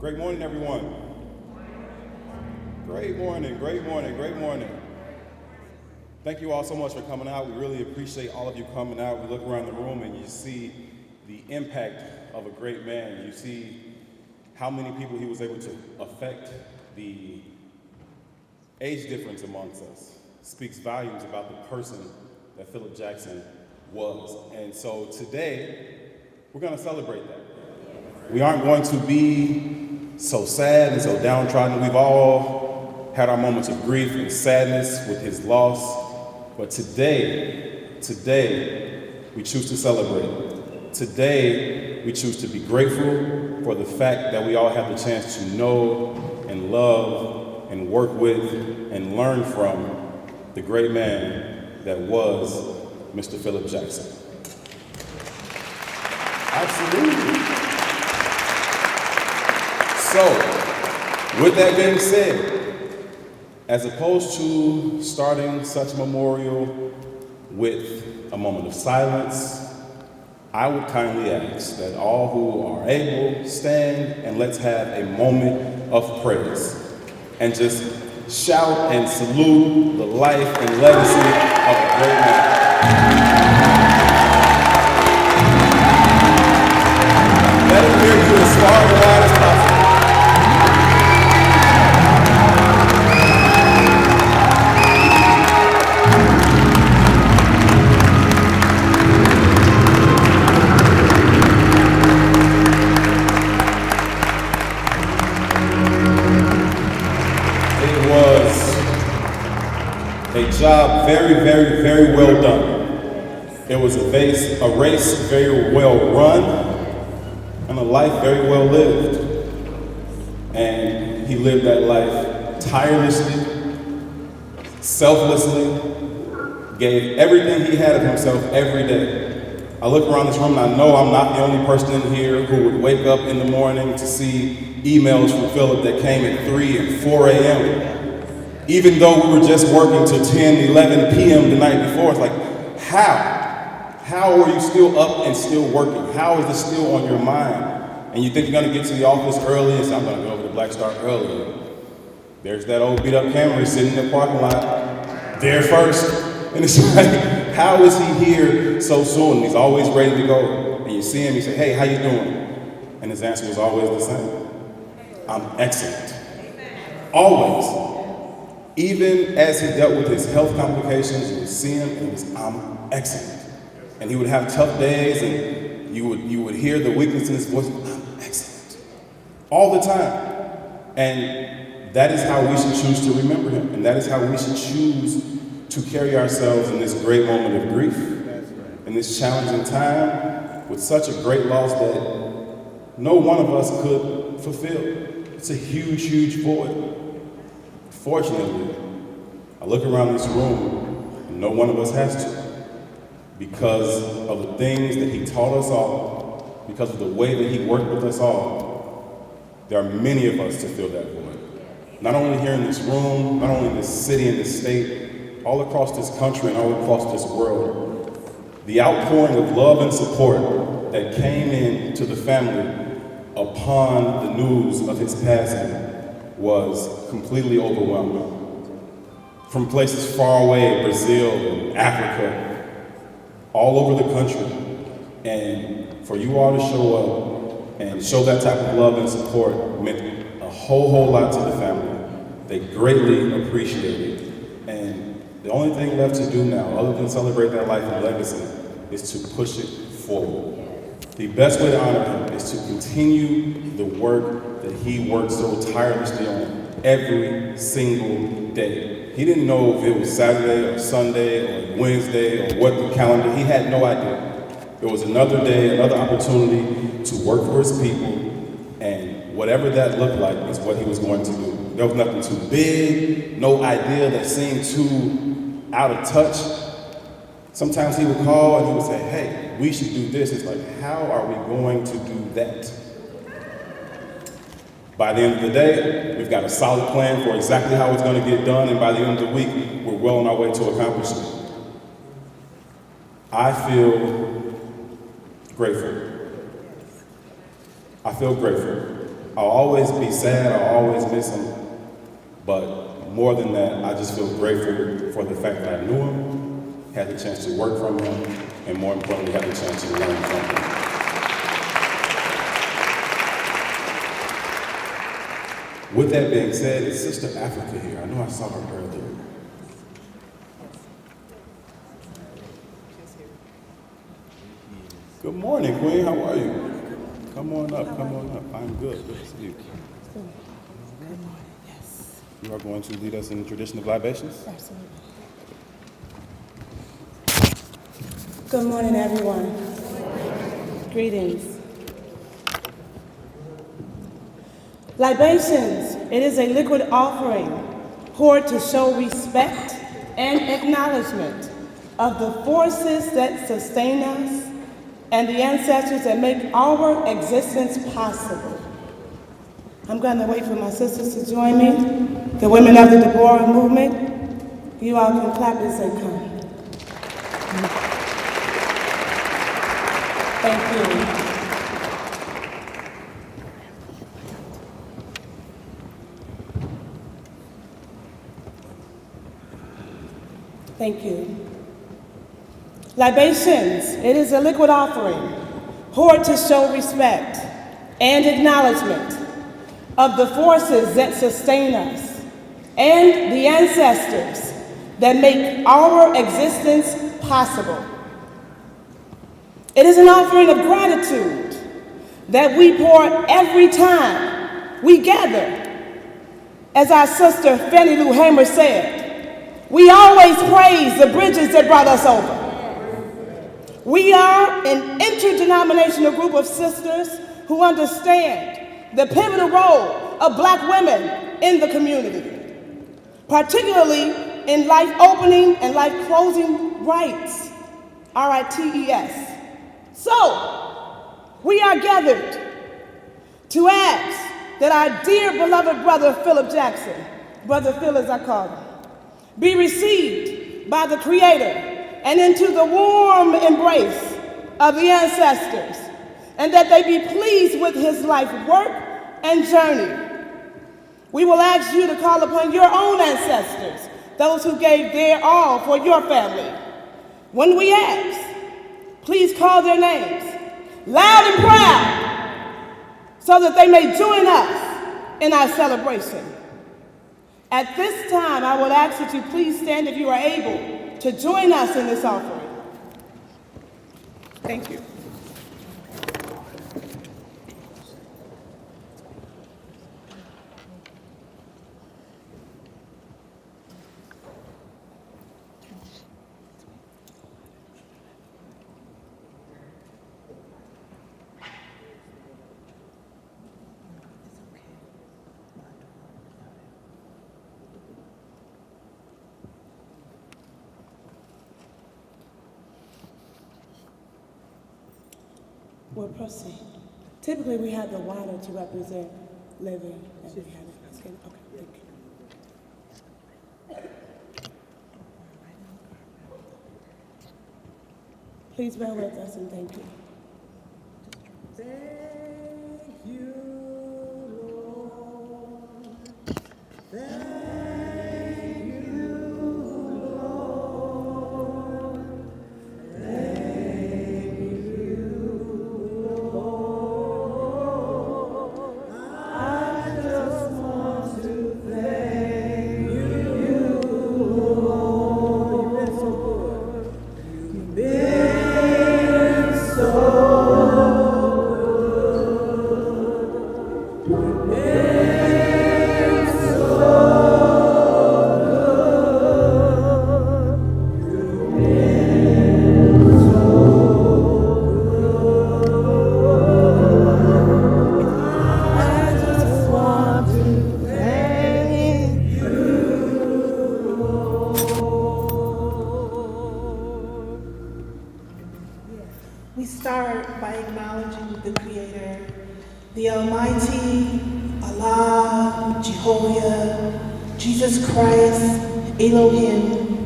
Great morning, everyone. Great morning, great morning, great morning. Thank you all so much for coming out. We really appreciate all of you coming out. We look around the room and you see the impact of a great man. You see how many people he was able to affect. The age difference amongst us speaks volumes about the person that Phillip Jackson was. And so today, we're going to celebrate that. We aren't going to be so sad and so downtrodden. We've all had our moments of grief and sadness with his loss. But today, we choose to celebrate. Today, we choose to be grateful for the fact that we all have the chance to know and love and work with and learn from the great man that was Mr. Phillip Jackson. Absolutely. So, with that being said, as opposed to starting such a memorial with a moment of silence, I would kindly ask that all who are able stand and let's have a moment of praise and just shout and salute the life and legacy of a great man. Let him hear you as far and wide as possible. A job very, very, very well done. It was a race very well run, and a life very well lived. And he lived that life tirelessly, selflessly, gave everything he had of himself every day. I look around this room and I know I'm not the only person in here who would wake up in the morning to see emails from Phillip that came at 3 and 4 a.m. Even though we were just working till 10, 11 p.m. the night before. It's like, how are you still up and still working? How is this still on your mind? And you think you're gonna get to the office early and say, I'm gonna go over to Black Star early. There's that old beat up Camry sitting in the parking lot, there first. And it's like, how is he here so soon? He's always ready to go. And you see him, you say, hey, how you doing? And his answer was always the same. I'm excellent. Always. Even as he dealt with his health complications, you would see him and he was, I'm excellent. And he would have tough days and you would hear the weakness in his voice, I'm excellent. All the time. And that is how we should choose to remember him. And that is how we should choose to carry ourselves in this great moment of grief, in this challenging time, with such a great loss that no one of us could fulfill. It's a huge, huge void. Fortunately, I look around this room and no one of us has to, because of the things that he taught us all, because of the way that he worked with us all. There are many of us to fill that void. Not only here in this room, not only in this city and this state, all across this country and all across this world. The outpouring of love and support that came in to the family upon the news of his passing was completely overwhelming. From places far away, Brazil and Africa, all over the country. And for you all to show up and show that type of love and support meant a whole lot to the family. They greatly appreciate it. And the only thing left to do now, other than celebrate that life and legacy, is to push it forward. The best way to honor him is to continue the work that he worked so tirelessly on every single day. He didn't know if it was Saturday or Sunday or Wednesday or what the calendar, he had no idea. It was another day, another opportunity to work for his people, and whatever that looked like is what he was going to do. There was nothing too big, no idea that seemed too out of touch. Sometimes he would call and he would say, hey, we should do this. It's like, how are we going to do that? By the end of the day, we've got a solid plan for exactly how it's going to get done, and by the end of the week, we're well on our way to accomplishing it. I feel grateful. I feel grateful I'll always be sad, I'll always miss him, but more than that, I just feel grateful for the fact that I knew him, had the chance to work from him, and more importantly, had the chance to learn from him. With that being said, is Sister Africa here? I know I saw her earlier. Good morning, Queen. How are you? Come on up, come on up. I'm good. Good to see you. Good morning, yes. You are going to lead us in the tradition of libations? Absolutely. Good morning, everyone. Greetings. Libations, it is a liquid offering poured to show respect and acknowledgement of the forces that sustain us and the ancestors that make our existence possible. I'm going to wait for my sisters to join me. The women of the Deborah movement, you all can clap as they come. Thank you. Thank you. Libations, it is a liquid offering poured to show respect and acknowledgement of the forces that sustain us and the ancestors that make our existence possible. It is an offering of gratitude that we pour every time we gather. As our sister Fannie Lou Hamer said, we always praise the bridges that brought us over. We are an interdenominational group of sisters who understand the pivotal role of Black women in the community, particularly in life opening and life closing rites, RITES. So, we are gathered to ask that our dear beloved brother Phillip Jackson, Brother Phil as I call him, be received by the Creator and into the warm embrace of the ancestors, and that they be pleased with his life work and journey. We will ask you to call upon your own ancestors, those who gave their all for your family. When we ask, please call their names loud and proud so that they may join us in our celebration. At this time, I would ask that you please stand if you are able to join us in this offering. Thank you. We'll proceed. Typically, we have the water to represent living, and we have it. Okay, thank you. Please bear with us and thank you. Thank you, Lord. Thank you, Lord. Thank you, Lord. I just want to thank you, Lord. You've been so we start by acknowledging the Creator, the Almighty, Allah, Jehovah, Jesus Christ, Elohim,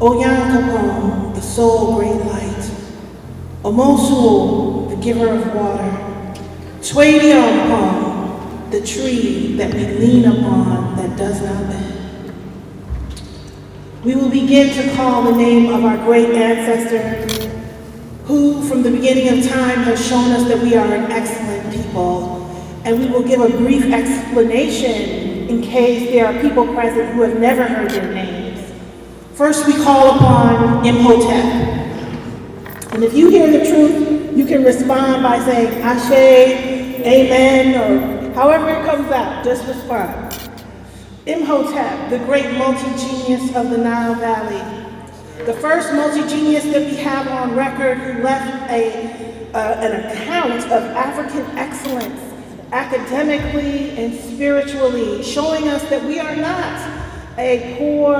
Oyan Kapon, the sole great light, Omosuo, the giver of water, Twadion Pong, the tree that we lean upon that does not bend. We will begin to call the name of our great ancestor, who from the beginning of time has shown us that we are an excellent people. And we will give a brief explanation in case there are people present who have never heard their names. First, we call upon Imhotep. And if you hear the truth, you can respond by saying Ashe, Amen, or however it comes out, just respond. Imhotep, the great multi-genius of the Nile Valley. The first multi-genius that we have on record who left an account of African excellence academically and spiritually, showing us that we are not a poor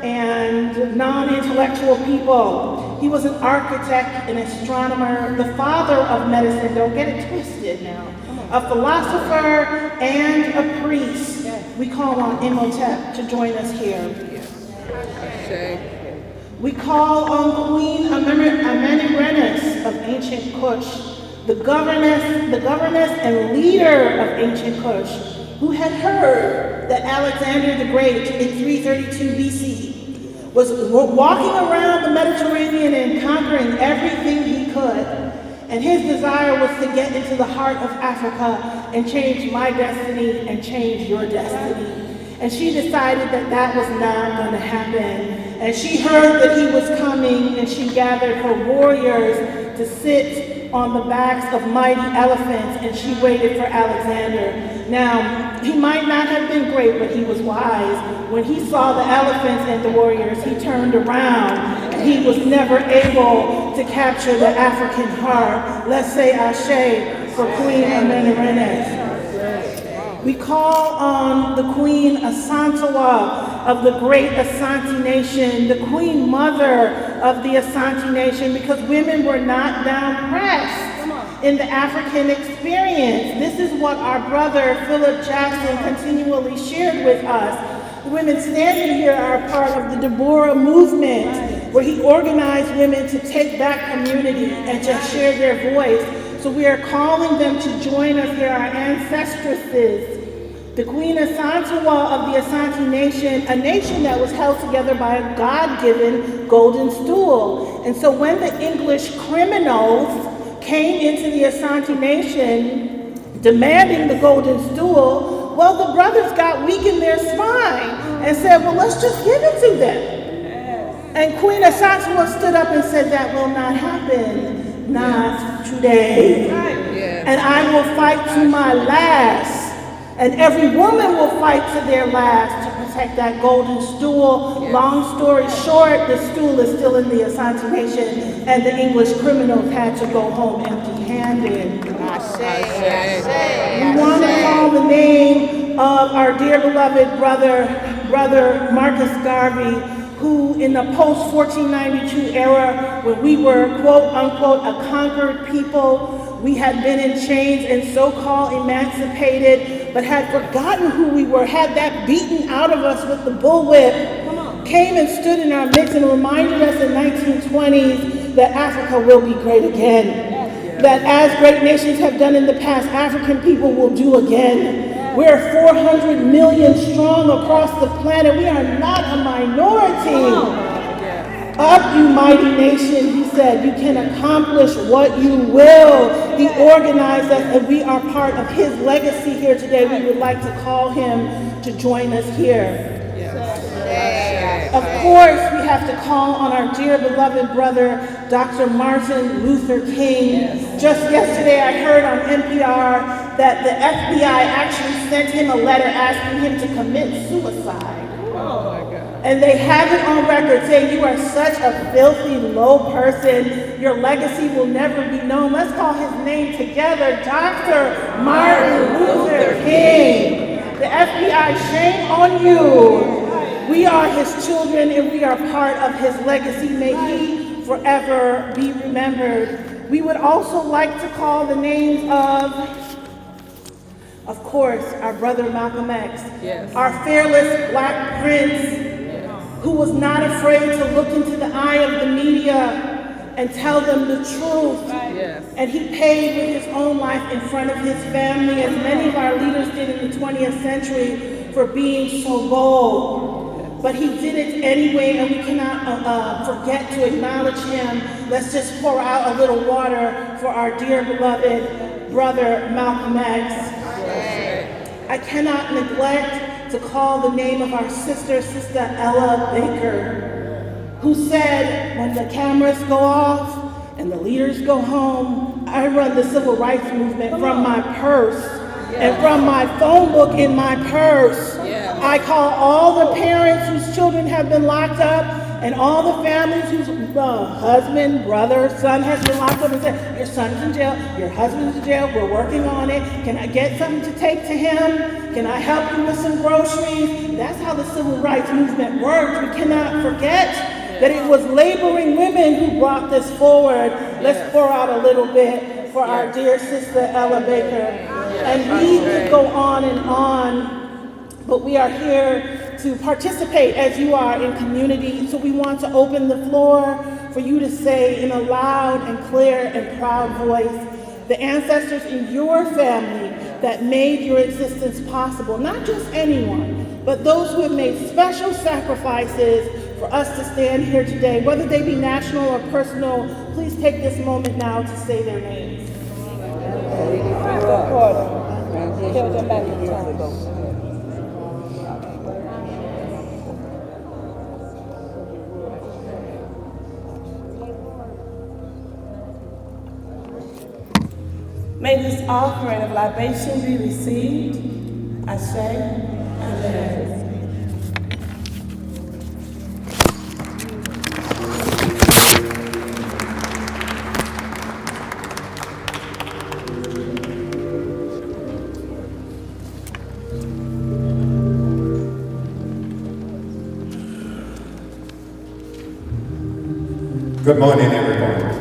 and non-intellectual people. He was an architect, an astronomer, the father of medicine, don't get it twisted now, a philosopher and a priest. We call on Imhotep to join us here. We call on Queen Amenemrenes of ancient Kush, the governess and leader of ancient Kush, who had heard that Alexander the Great in 332 BC was walking around the Mediterranean and conquering everything he could. And his desire was to get into the heart of Africa and change my destiny and change your destiny. And she decided that that was not going to happen. And she heard that he was coming, and she gathered her warriors to sit on the backs of mighty elephants, and she waited for Alexander. Now, he might not have been great, but he was wise. When he saw the elephants and the warriors, he turned around, and he was never able to capture the African heart. Let's say Ashe for Queen Amenemrenes. We call on the Queen Asantewaa of the great Asante Nation, the Queen Mother of the Asante Nation, because women were not down-pressed in the African experience. This is what our brother Phillip Jackson continually shared with us. The women standing here are part of the Deborah movement, where he organized women to take back community and to share their voice. So we are calling them to join us here, our ancestresses. The Queen Asantewaa of the Asante Nation, a nation that was held together by a God-given golden stool. And so when the English criminals came into the Asante Nation demanding the golden stool, well, the brothers got weak in their spine and said, well, let's just give it to them. And Queen Asantewaa stood up and said, that will not happen, not today. And I will fight to my last. And every woman will fight to their last to protect that golden stool. Yes. Long story short, the stool is still in the Asante Nation, and the English criminals had to go home empty-handed. We want to call the name of our dear beloved brother Marcus Garvey, who in the post-1492 era, when we were, quote unquote, a conquered people, we had been in chains and so-called emancipated, but had forgotten who we were, had that beaten out of us with the bullwhip, came and stood in our midst and reminded us in 1920s that Africa will be great again. That as great nations have done in the past, African people will do again. We're 400 million strong across the planet. We are not a minority. Up, you mighty nation, he said, you can accomplish what you will. He organized us, and we are part of his legacy here today. We would like to call him to join us here. Of course, we have to call on our dear beloved brother, Dr. Martin Luther King. Just yesterday, I heard on NPR that the FBI actually sent him a letter asking him to commit suicide. And they have it on record saying, you are such a filthy, low person. Your legacy will never be known. Let's call his name together, Dr. Martin Luther King. The FBI, shame on you. We are his children and we are part of his legacy. May he forever be remembered. We would also like to call the names of course, our brother Malcolm X, our fearless Black prince, who was not afraid to look into the eye of the media and tell them the truth. Yes. And he paid with his own life in front of his family, as many of our leaders did in the 20th century, for being so bold. But he did it anyway, and we cannot forget to acknowledge him. Let's just pour out a little water for our dear beloved brother Malcolm X. I cannot neglect to call the name of our sister Ella Baker, who said, when the cameras go off and the leaders go home, I run the civil rights movement from my purse and from my phone book in my purse. I call all the parents whose children have been locked up and all the families whose husband, brother, son has been locked up and said, your son's in jail, your husband's in jail, we're working on it. Can I get something to take to him? Can I help you with some groceries? That's how the civil rights movement works. We cannot forget that it was laboring women who brought this forward. Let's pour out a little bit for our dear sister Ella Baker. And we could go on, but we are here to participate as you are in community. So we want to open the floor for you to say in a loud and clear and proud voice the ancestors in your family that made your existence possible. Not just anyone, but those who have made special sacrifices for us to stand here today, whether they be national or personal. Please take this moment now to say their names. May this offering of libation be received. Ashe. Amen. Good morning, everyone.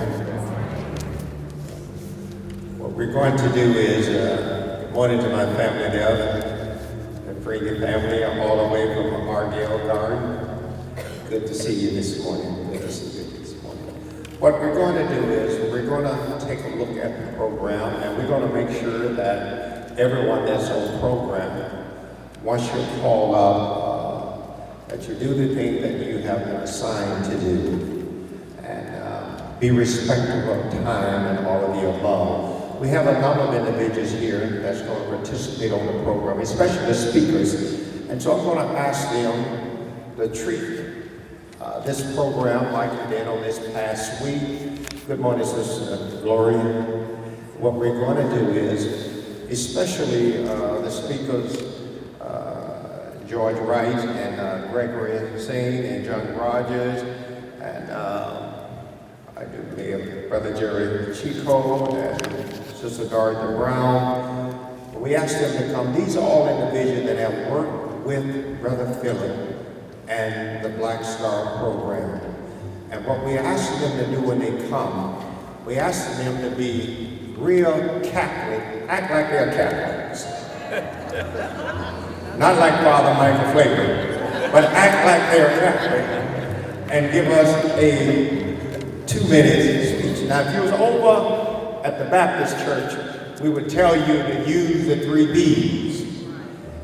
What we're going to do is, good morning to my family there, the Frady family, all the way from Ardale Garden. Good to see you this morning. Good to see you this morning. What we're going to do is, we're going to take a look at the program, and we're going to make sure that everyone that's on program, once you call up, that you do the thing that you have been assigned to do. Be respectful of time and all of the above. We have a number of individuals here that's going to participate on the program, especially the speakers. And so I'm going to ask them to treat this program like we did on this past week. Good morning, Sister Gloria. What we're going to do is, especially the speakers, George Wright and Gregory Singh and John Rogers, and I do believe Brother Jerry Chico and Sister Dorothy Brown. We asked them to come. These are all individuals that have worked with Brother Phillip and the Black Star program. And what we asked them to do when they come, we asked them to be real Catholic, act like they're Catholics. Not like Father Michael Flavor, but act like they're Catholic and give us a 2-minute speech. Now, if you was over at the Baptist church, we would tell you to use the 3 B's.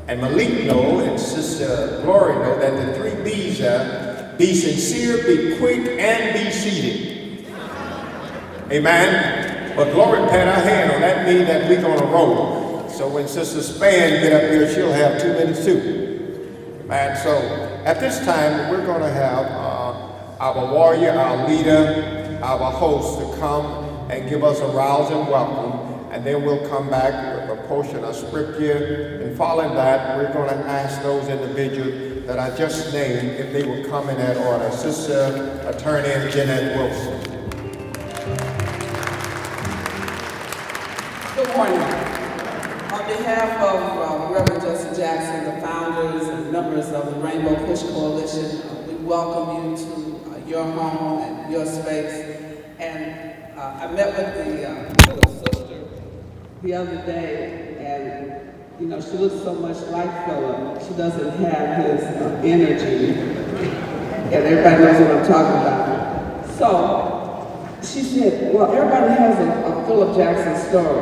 And Malik know, and Sister Glory know, that the 3 B's are be sincere, be quick, and be seated. Amen? But Glory pat our hand on that means that we're going to roll. So when Sister Span get up here, she'll have 2 minutes too. Amen? So at this time, we're going to have our warrior, our leader, our host to come and give us a rousing welcome, and then we'll come back with a portion of scripture, and following that, we're going to ask those individuals that I just named if they would come in that order. Sister Attorney Jeanette Wilson. Good morning. On behalf of Reverend Jesse Jackson, the founders and members of the Rainbow Push Coalition, we welcome you to your home and your space. And I met with the Phillip sister the other day, and you know, she looks so much like Phillip. She doesn't have his energy, and everybody knows what I'm talking about. So she said, well, everybody has a Phillip Jackson story.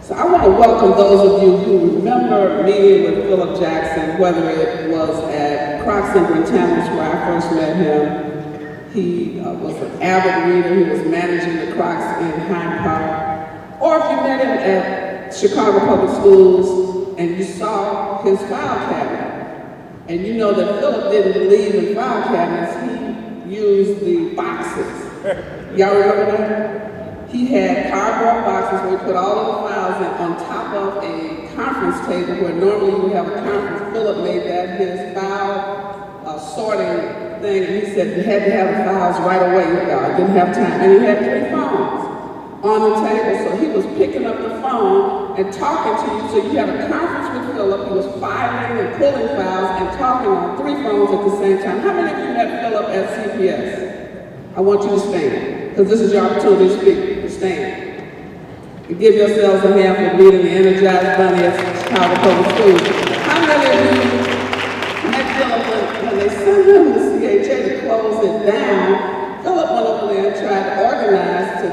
So I want to welcome those of you who remember meeting with Phillip Jackson, whether it was at Crocs and Brentano's where I first met him. He was an avid reader. He was managing the Crocs in Hyde Park. Or if you met him at Chicago Public Schools and you saw his file cabinet, and you know that Phillip didn't believe in file cabinets, he used the boxes. Y'all remember that? He had cardboard boxes where he put all of the files in on top of a conference table where normally you would have a conference. Phillip made that his file sorting thing, and he said he had to have the files right away. I didn't have time. And he had 3 phones on the table, so he was picking up the phone and talking to you. So you had a conference with Phillip. He was filing and pulling files and talking on 3 phones at the same time. How many of you met Phillip at CPS? I want you to stand, because this is your opportunity to speak. Stand. And give yourselves a hand for leading the Energized Bunny at Chicago Public Schools. How many of you met Phillip when they sent him to CHA to close it down? Phillip went over there and tried to organize to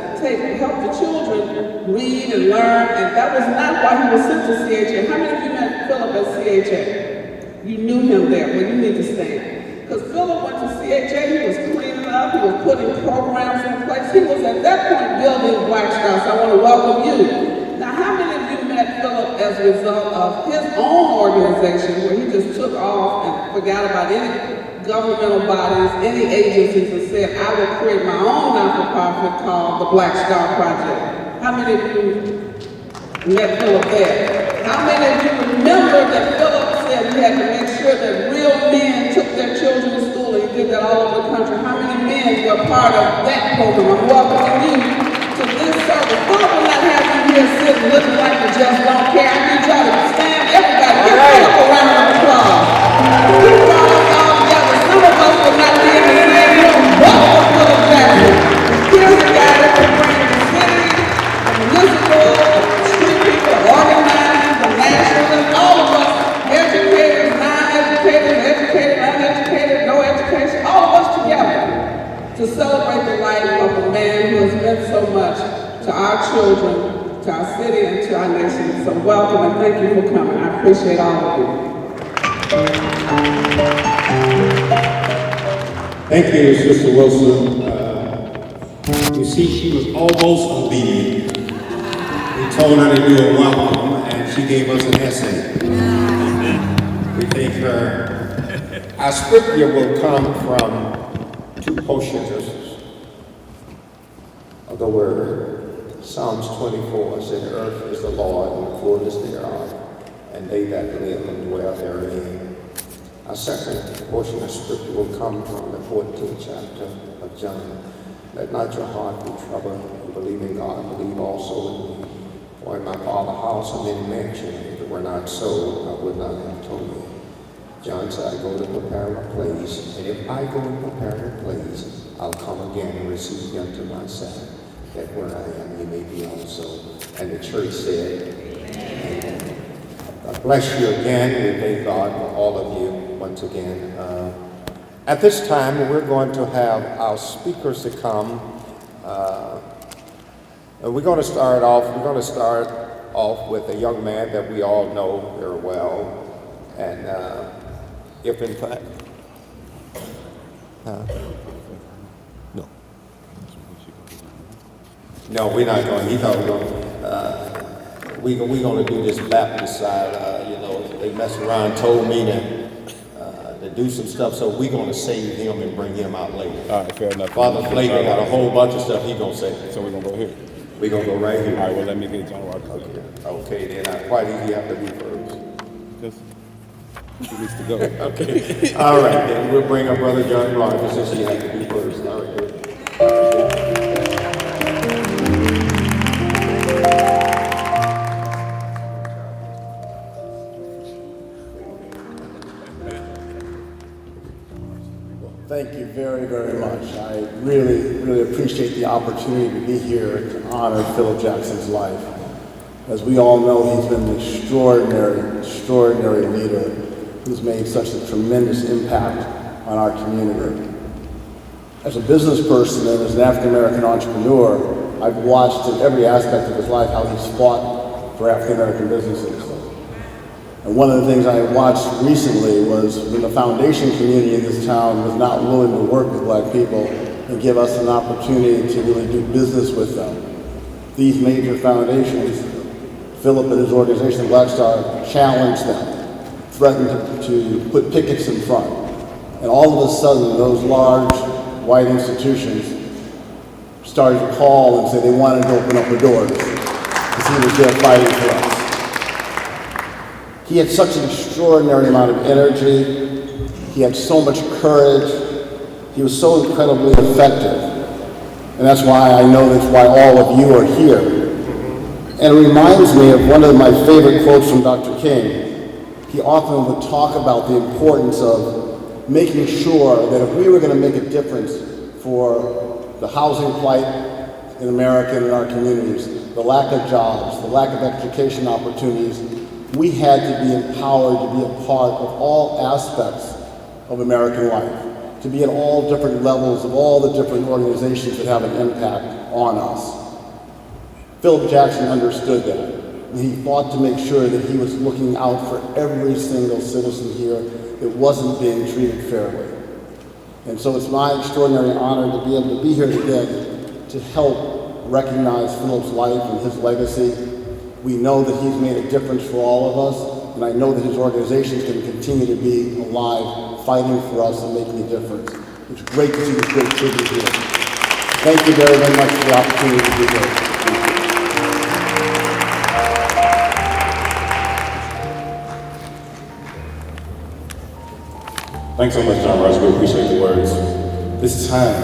help the children read and learn, and that was not why he was sent to CHA. How many of you met Phillip at CHA? You knew him there. Well, you need to stand. Because Phillip went to CHA, he was cleaning up, he was putting programs in place. He was at that point building Black Stars. So I want to welcome you. Now, how many of you met Phillip as a result of his own organization where he just took off and forgot about any governmental bodies, any agencies, and said, I will create my own not-for-profit called the Black Star Project? How many of you met Phillip there? How many of you remember that Phillip said he had to make sure that real men took their children to school, and he did that all over the country? How many men were part of that program? I'm welcoming you to this service. Phillip will not have you here sitting looking like you just don't care. I need y'all to stand. Everybody, give Phillip a round of applause. He brought us all together. Some of us will not be in the same room, but for Phillip Jackson. Here's a guy that can bring the city, the municipal, street people, organizing, the nationalists, all of us, educated, non-educated, educated, uneducated, no education, all of us together to celebrate the life of a man who has meant so much to our children, to our city, and to our nation. So welcome and thank you for coming. I appreciate all of you. Thank you, Sister Wilson. You see, she was almost obedient. We told her to do a welcome, and she gave us an essay. We thank her. Our scripture will come from 2 portions of the Word. Psalms 24 said, "The earth is the Lord, and the fullness thereof, and they that live and dwell therein." Our second portion of scripture will come from the 14th chapter of John. "Let not your heart be troubled. You believe in God, believe also in me. For in my Father's house are many mansions. If it were not so, I would not have told you." John said, "I go to prepare a place, and if I go and prepare a place, I'll come again and receive you unto myself, that where I am, you may be also." And the church said, Amen. God bless you again. We thank God for all of you once again. At this time, we're going to have our speakers to come. We're going to start off with a young man that we all know very well. And if in fact, no, we're not going. He thought we're going to do this Baptist side. They messed around, told me to do some stuff, so we're going to save him and bring him out later. All right, fair enough. Father Flavor got a whole bunch of stuff he going to say. So we're going to go here. We're going to go right here. All right, well, let me get John Walker. Okay, then. Why do you have to be first? Just, he needs to go. Okay. All right, then. We'll bring our brother John Rogers since he has to be first. All right, good. Thank you very, very much. I really, really appreciate the opportunity to be here to honor Phillip Jackson's life. As we all know, he's been an extraordinary leader who's made such a tremendous impact on our community. As a business person and as an African-American entrepreneur, I've watched in every aspect of his life how he's fought for African-American businesses. And one of the things I watched recently was when the foundation community in this town was not willing to work with black people and give us an opportunity to really do business with them. These major foundations, Phillip and his organization, Black Star, challenged them, threatened to put pickets in front. And all of a sudden, those large, white institutions started to call and say they wanted to open up the doors because he was there fighting for us. He had such an extraordinary amount of energy. He had so much courage. He was so incredibly effective. And that's why I know that's why all of you are here. And it reminds me of one of my favorite quotes from Dr. King. He often would talk about the importance of making sure that if we were going to make a difference for the housing plight in America and in our communities, the lack of jobs, the lack of education opportunities, we had to be empowered to be a part of all aspects of American life, to be at all different levels of all the different organizations that have an impact on us. Phillip Jackson understood that, and he fought to make sure that he was looking out for every single citizen here that wasn't being treated fairly. And so it's my extraordinary honor to be able to be here today to help recognize Phillip's life and his legacy. We know that he's made a difference for all of us, and I know that his organization is going to continue to be alive, fighting for us and making a difference. It's great to see this great tribute here. Thank you very, very much for the opportunity to be here. Thanks so much, John Ross. We appreciate the words. This time,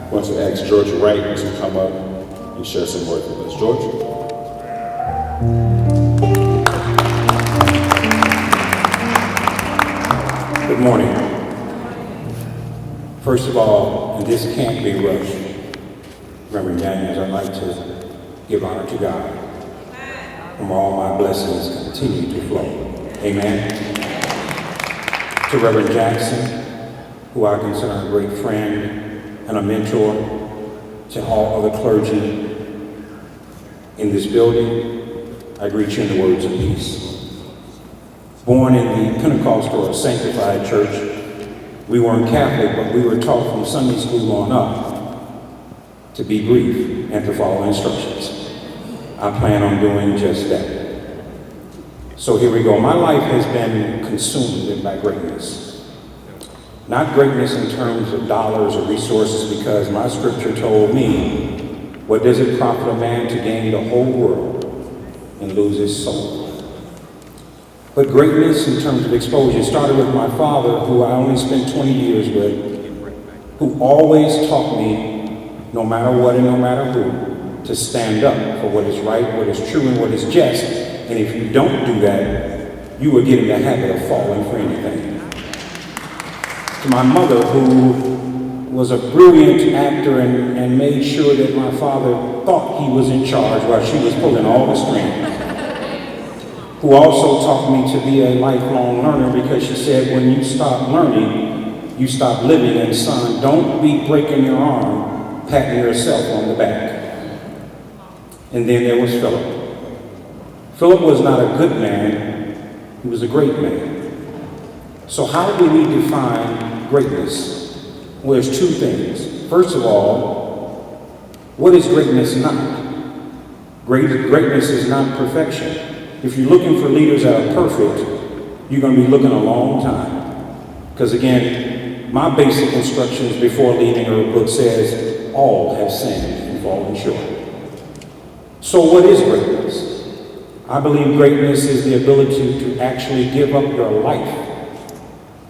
I want to ask George Wright to come up and share some words with us. George? Good morning. First of all, and this can't be rushed, Reverend Daniels, I'd like to give honor to God from all my blessings continue to flow. Amen. To Reverend Jackson, who I consider a great friend and a mentor, to all other clergy in this building, I greet you in the words of peace. Born in the Pentecostal or Sanctified Church, we weren't Catholic, but we were taught from Sunday school on up to be brief and to follow instructions. I plan on doing just that. So here we go. My life has been consumed by greatness. Not greatness in terms of dollars or resources, because my scripture told me, what does it profit a man to gain the whole world and lose his soul? But greatness in terms of exposure started with my father, who I only spent 20 years with, who always taught me, no matter what and no matter who, to stand up for what is right, what is true, and what is just. And if you don't do that, you will get in the habit of falling for anything. To my mother, who was a brilliant actor and made sure that my father thought he was in charge while she was pulling all the strings. Who also taught me to be a lifelong learner, because she said, when you stop learning, you stop living. And son, don't be breaking your arm, patting yourself on the back. And then there was Phillip. Phillip was not a good man, he was a great man. So how do we define greatness? Well, there's two things. First of all, what is greatness not? Greatness is not perfection. If you're looking for leaders that are perfect, you're going to be looking a long time. Because again, my basic instructions before leaving her book says, all have sinned and fallen short. So what is greatness? I believe greatness is the ability to actually give up your life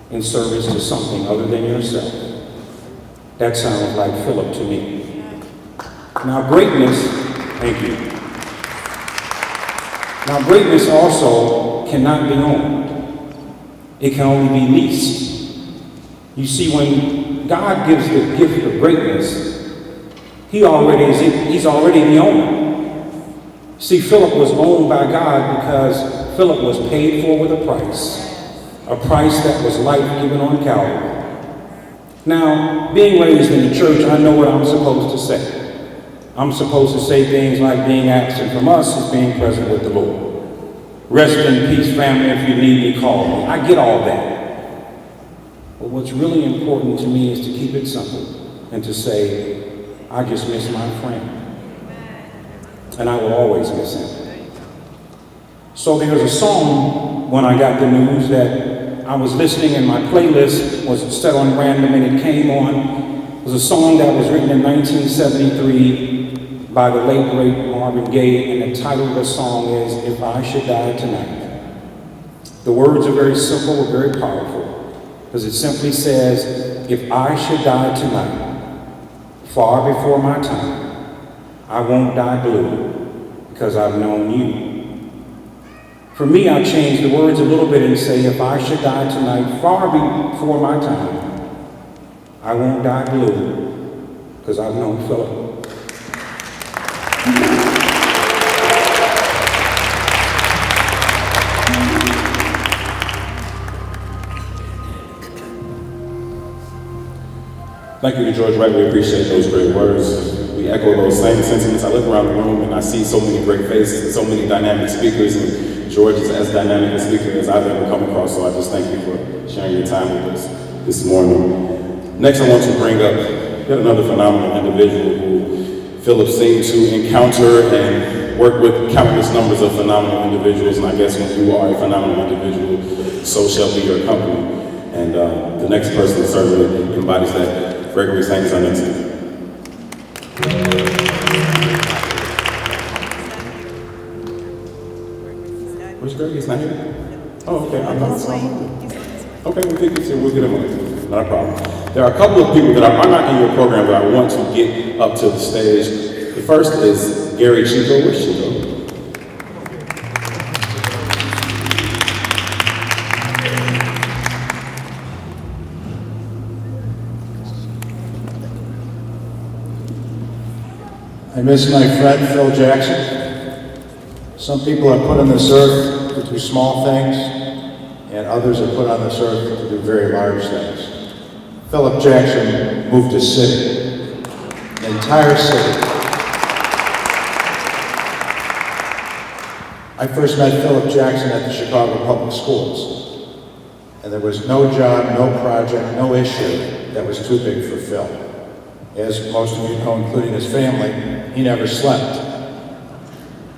in service to something other than yourself. That sounds like Phillip to me. Now greatness, thank you. Now, greatness also cannot be owned. It can only be leased. You see, when God gives the gift of greatness, he's already the owner. See, Phillip was owned by God because Phillip was paid for with a price that was life given on Calvary. Now, being raised in the church, I know what I'm supposed to say. I'm supposed to say things like being absent from us is being present with the Lord. Rest in peace, family, if you need me, call me. I get all that. But what's really important to me is to keep it simple and to say, I just miss my friend. And I will always miss him. So there's a song when I got the news that I was listening and my playlist was set on random and it came on. It was a song that was written in 1973 by the late great Marvin Gaye, and the title of the song is If I Should Die Tonight. The words are very simple and very powerful because it simply says, if I should die tonight, far before my time, I won't die blue because I've known you. For me, I changed the words a little bit and say, if I should die tonight, far before my time, I won't die blue because I've known Phillip. Thank you to George Wright. We appreciate those great words. We echo those same sentiments. I look around the room and I see so many great faces and so many dynamic speakers, and George is as dynamic a speaker as I've ever come across, so I just thank you for sharing your time with us this morning. Next, I want to bring up yet another phenomenal individual who Phillip seemed to encounter and work with countless numbers of phenomenal individuals, and I guess when you are a phenomenal individual, so shall be your company. And the next person certainly embodies that. Gregory Saint is our next speaker. Where's Gregory? He's not here? Oh, okay. I'm not okay, we'll get him on. Not a problem. There are a couple of people that are not in your program that I want to get up to the stage. The first is Gary Chico. Where's Chico? I miss my friend Phil Jackson. Some people are put on this earth to do small things, and others are put on this earth to do very large things. Phillip Jackson moved a city, an entire city. I first met Phillip Jackson at the Chicago Public Schools, and there was no job, no project, no issue that was too big for Phil. As most of you know, including his family, he never slept.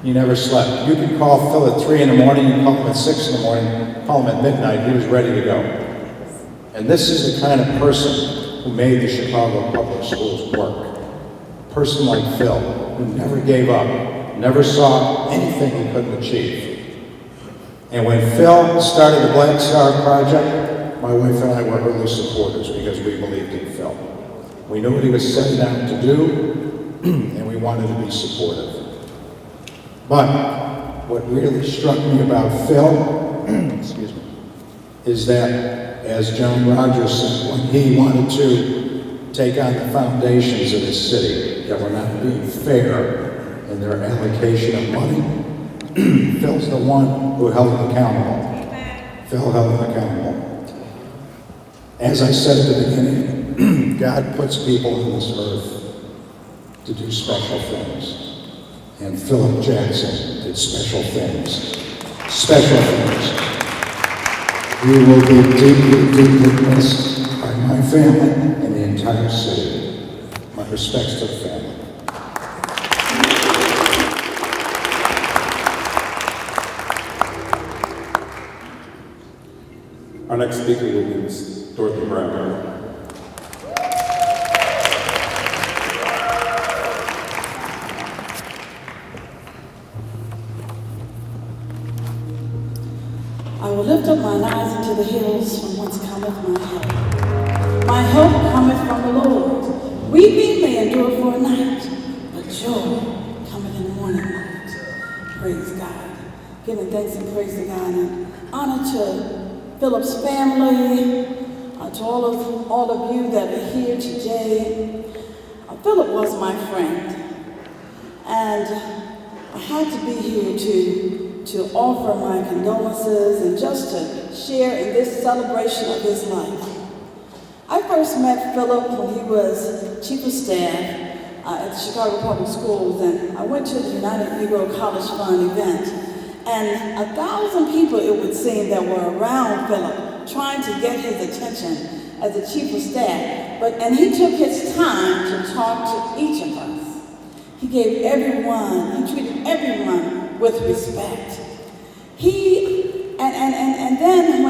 He never slept. You can call Phil at 3 in the morning, you can call him at 6 in the morning, call him at midnight, he was ready to go. And this is the kind of person who made the Chicago Public Schools work. A person like Phil, who never gave up, never saw anything he couldn't achieve. And when Phil started the Black Star Project, my wife and I were early supporters because we believed in Phil. We knew what he was setting out to do, and we wanted to be supportive. But what really struck me about Phil, excuse me, is that, as John Rogers said, when he wanted to take on the foundations of his city that were not being fair in their allocation of money, Phil's the one who held them accountable. Phil held them accountable. As I said at the beginning, God puts people on this earth to do special things. And Phillip Jackson did special things. Special things. He will be deeply, deeply missed by my family and the entire city. My respects to the family. Our next speaker will be Ms. Dorothy Brown. I will lift up mine eyes into the hills from whence cometh my help. My help cometh from the Lord. Weeping may endure for a night, but joy cometh in the morning light. Praise God. Giving thanks and praise to God, and honor to Phillip's family, to all of you that are here today. Phillip was my friend, and I had to be here to offer my condolences and just to share in this celebration of his life. I first met Phillip when he was chief of staff at the Chicago Public Schools, and I went to the United Negro College Fund event, and 1,000 people, it would seem, that were around Phillip trying to get his attention as the chief of staff, and he took his time to talk to each of us. He gave everyone, he treated everyone with respect. And then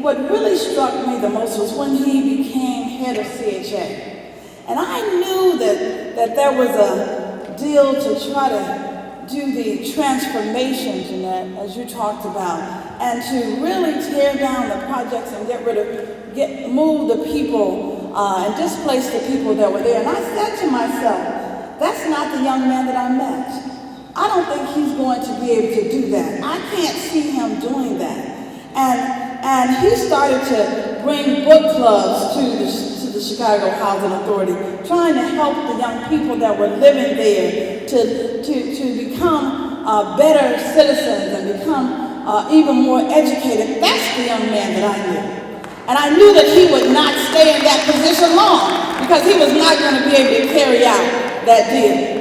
what really struck me the most was when he became head of CHA. And I knew that there was a deal to try to do the transformation, Jeanette, as you talked about, and to really tear down the projects and move the people and displace the people that were there. And I said to myself, that's not the young man that I met. I don't think he's going to be able to do that. I can't see him doing that. And he started to bring book clubs to the Chicago Housing Authority, trying to help the young people that were living there to become better citizens and become even more educated. That's the young man that I knew. And I knew that he would not stay in that position long because he was not going to be able to carry out that deal.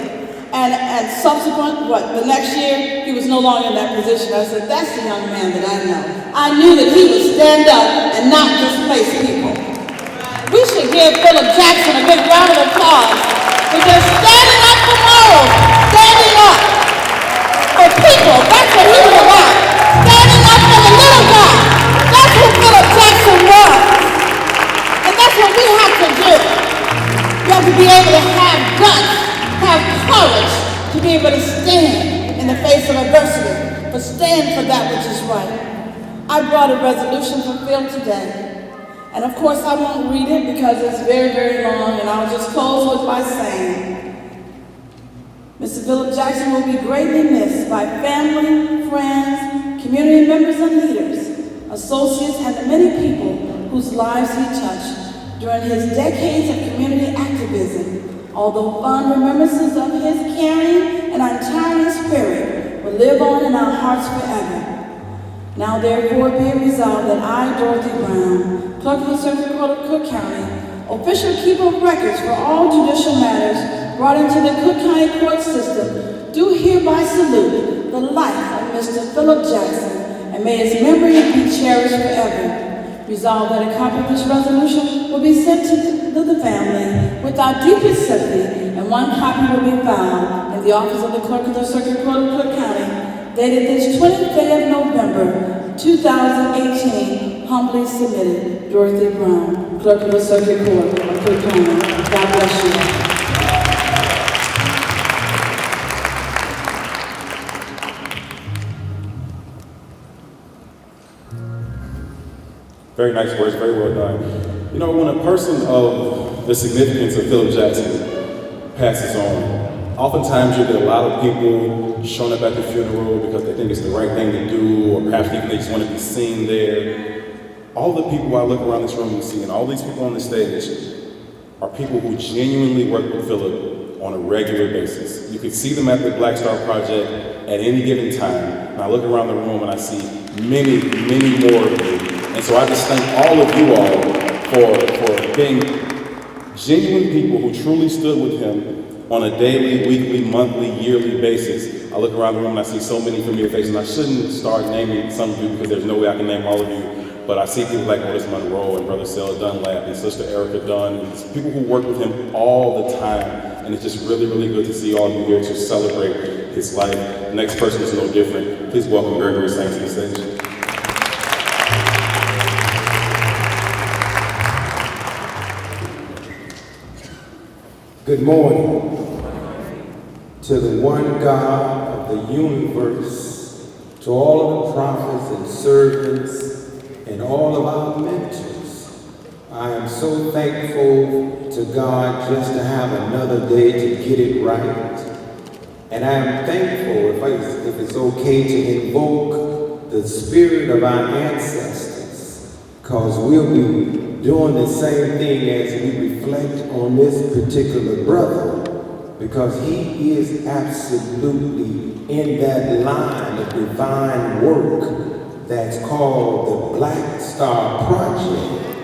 And subsequent, the next year, he was no longer in that position. I said, that's the young man that I know. I knew that he would stand up and not displace people. We should give Phillip Jackson a big round of applause for just standing up for morals, standing up for people. That's what he was about. Standing up for the little guy. That's who Phillip Jackson was. And that's what we have to do. You have to be able to have guts, have courage to be able to stand in the face of adversity, but stand for that which is right. I brought a resolution for Phil today. And of course I won't read it because it's very, very long, and I'll just close with by saying, Mr. Phillip Jackson will be greatly missed by family, friends, community members and leaders, associates, and the many people whose lives he touched during his decades of community activism. Although fond remembrances of his caring and untiring spirit will live on in our hearts forever. Now therefore be it resolved that I, Dorothy Brown, Clerk of the Circuit Court of Cook County, official keeper of records for all judicial matters brought into the Cook County court system, do hereby salute the life of Mr. Phillip Jackson, and may his memory be cherished forever. Resolved that a copy of this resolution will be sent to the family with our deepest sympathy, and one copy will be found in the office of the Clerk of the Circuit Court of Cook County, dated this 20th day of November, 2018, humbly submitted, Dorothy Brown, Clerk of the Circuit Court of Cook County. God bless you. Very nice words, very well done. You know, when a person of the significance of Phillip Jackson passes on, oftentimes you get a lot of people showing up at the funeral because they think it's the right thing to do, or perhaps even they just want to be seen there. All the people I look around this room and see, and all these people on the stage, are people who genuinely work with Phillip on a regular basis. You can see them at the Black Star Project at any given time. And I look around the room and I see many, many more of you. And so I just thank all of you all for being genuine people who truly stood with him on a daily, weekly, monthly, yearly basis. I look around the room and I see so many familiar faces, and I shouldn't start naming some of you because there's no way I can name all of you, but I see people like Otis Monroe and Brother Sel Dunlap and Sister Erica Dunn, and people who work with him all the time, and it's just really, really good to see all of you here to celebrate his life. The next person is no different. Please welcome Gregory Saints to the stage. Good morning to the one God of the universe, to all of the prophets and servants and all of our mentors. I am so thankful to God just to have another day to get it right. And I am thankful, if it's okay, to invoke the spirit of our ancestors, because we'll be doing the same thing as we reflect on this particular brother, because he is absolutely in that line of divine work that's called the Black Star Project.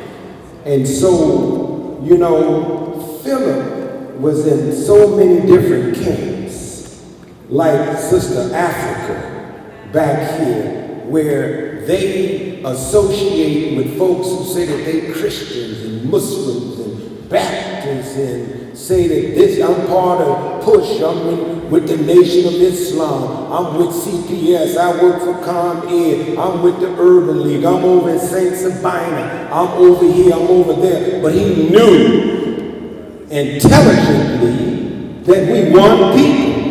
And so, you know, Phillip was in so many different camps, like Sister Africa back here, where they associate with folks who say that they Christians and Muslims and Baptists and say that this, I'm part of PUSH, I'm with the Nation of Islam, I'm with CPS, I work for ComEd, I'm with the Urban League, I'm over in St. Sabina, I'm over here, I'm over there. But he knew intelligently that we want people.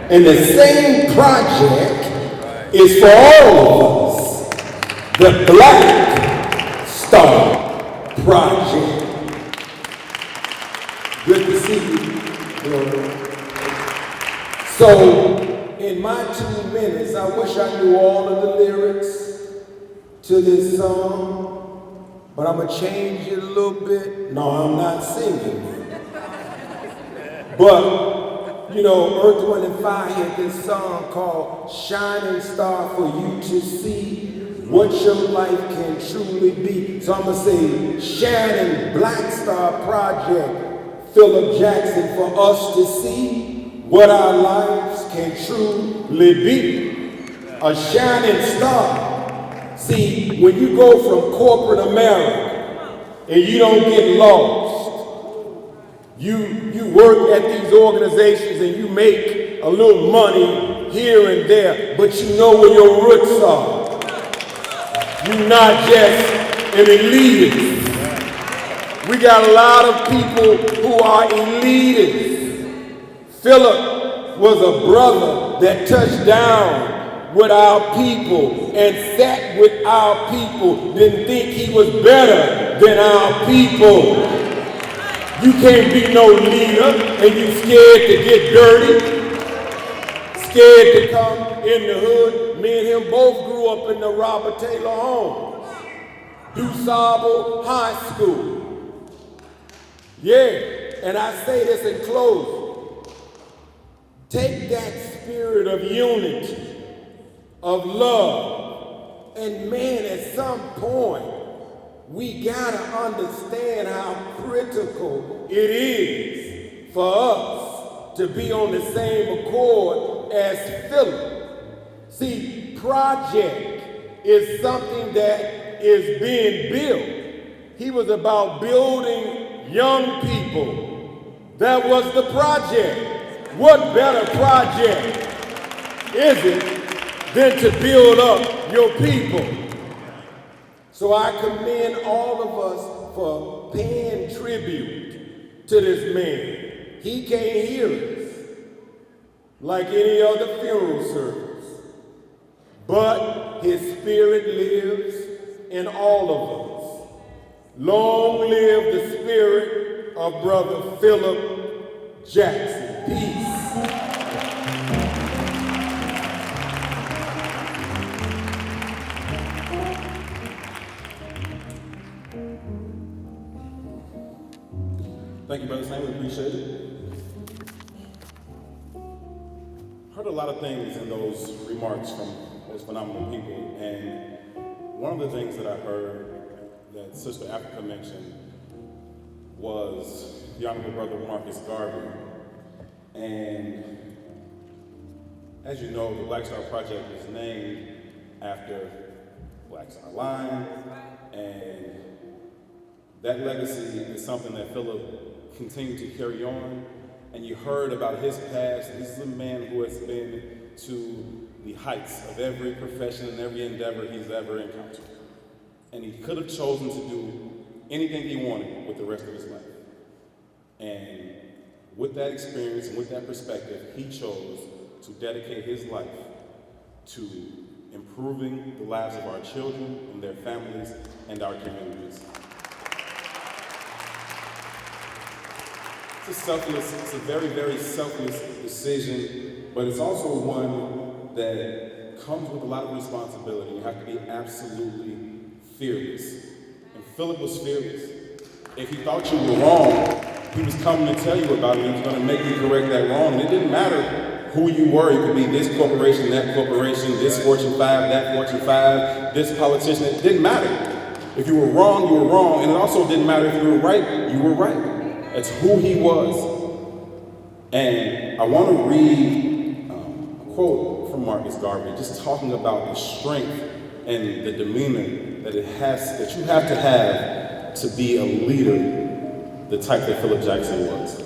And the same project is for all of us. The Black Star Project. Good to see you. So, in my 2 minutes, I wish I knew all of the lyrics to this song, but I'm gonna change it a little bit. No, I'm not singing it. But, you know, Earth, Wind, and Fire had this song called Shining Star for You to See what your life can truly be. So I'm gonna say, Shining Black Star Project, Phillip Jackson, for us to see what our lives can truly be. A shining star. See, when you go from corporate America and you don't get lost, you work at these organizations and you make a little money here and there, but you know where your roots are. You're not just an elitist. We got a lot of people who are elitists. Phillip was a brother that touched down with our people and sat with our people, didn't think he was better than our people. You can't be no leader and you scared to get dirty, scared to come in the hood. Me and him both grew up in the Robert Taylor home, DuSable High School. Yeah, and I say this in closing. Take that spirit of unity, of love, and man, at some point, we gotta understand how critical it is for us to be on the same accord as Phillip. See, project is something that is being built. He was about building young people. That was the project. What better project is it than to build up your people? So I commend all of us for paying tribute to this man. He can't hear us like any other funeral service, but his spirit lives in all of us. Long live the spirit of Brother Phillip Jackson. Peace. Thank you, Brother Sam. We appreciate it. Heard a lot of things in those remarks from those phenomenal people, and one of the things that I heard that Sister Africa mentioned was the Honorable Brother Marcus Garvey. And as you know, the Black Star Project is named after Black Star Line, and that legacy is something that Phillip continued to carry on. And you heard about his past. This is a man who has been to the heights of every profession and every endeavor he's ever encountered. And he could have chosen to do anything he wanted with the rest of his life. And with that experience and with that perspective, he chose to dedicate his life to improving the lives of our children and their families and our communities. It's a very, very selfless decision, but it's also one that comes with a lot of responsibility. You have to be absolutely fearless. And Phillip was fearless. If he thought you were wrong, he was coming to tell you about it. He was going to make you correct that wrong. And it didn't matter who you were. You could be this corporation, that corporation, this Fortune 5, that Fortune 5, this politician. It didn't matter. If you were wrong, you were wrong. And it also didn't matter if you were right, you were right. That's who he was. And I want to read a quote from Marcus Garvey, just talking about the strength and the demeanor that that you have to be a leader, the type that Phillip Jackson was.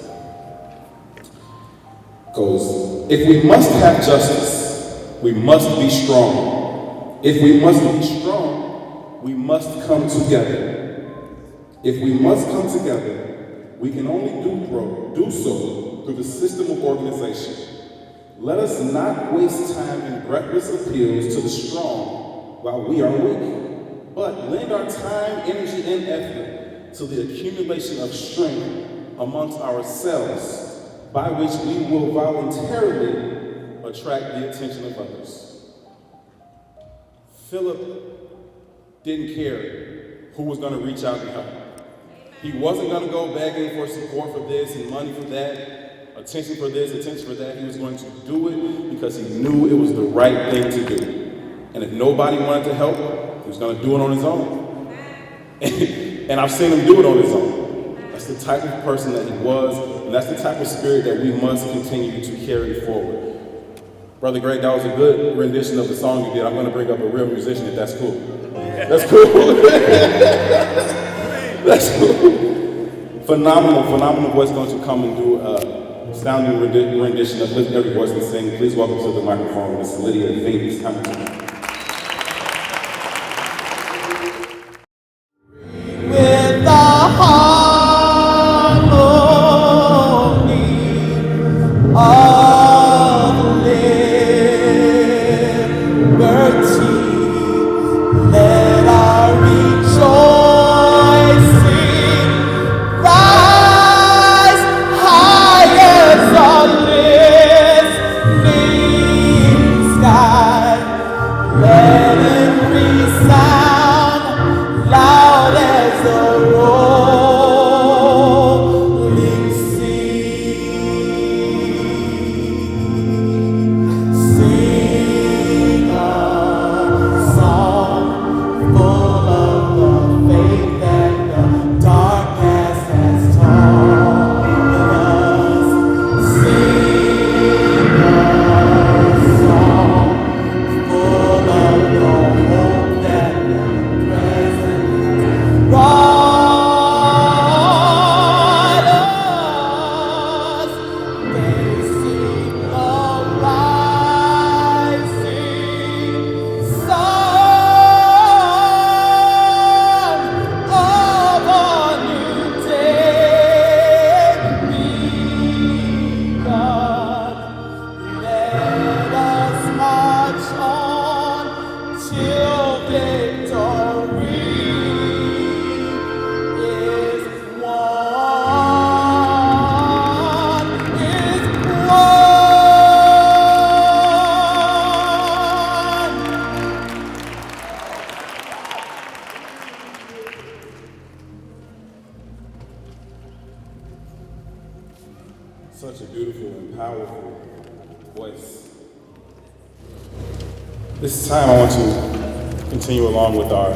Goes, if we must have justice, we must be strong. If we must be strong, we must come together. If we must come together, we can only do so through the system of organization. Let us not waste time in breathless appeals to the strong while we are weak, but lend our time, energy, and effort to the accumulation of strength amongst ourselves, by which we will voluntarily attract the attention of others. Phillip didn't care who was going to reach out and help. He wasn't going to go begging for support for this and money for that, attention for this, attention for that. He was going to do it because he knew it was the right thing to do. And if nobody wanted to help, he was going to do it on his own. And I've seen him do it on his own. That's the type of person that he was, and that's the type of spirit that we must continue to carry forward. Brother Greg, that was a good rendition of the song you did. I'm going to bring up a real musician if that's cool. That's cool. That's cool. Phenomenal voice going to come and do a astounding rendition of Lift Every Voice and Sing. Please welcome to the microphone Miss Lydia Phoenix Hamilton. With the harmony of liberty, let our rejoicing rise high as the listening sky. Let it resound loud as the rolling sea. Sing a song full of the faith that the dark past has taught us. Sing a song full of the hope that the present brought us. They sing the rising sun of a new day begun. Let us march on till victory is won, is won. Such a beautiful and powerful voice. This time I want to continue along with our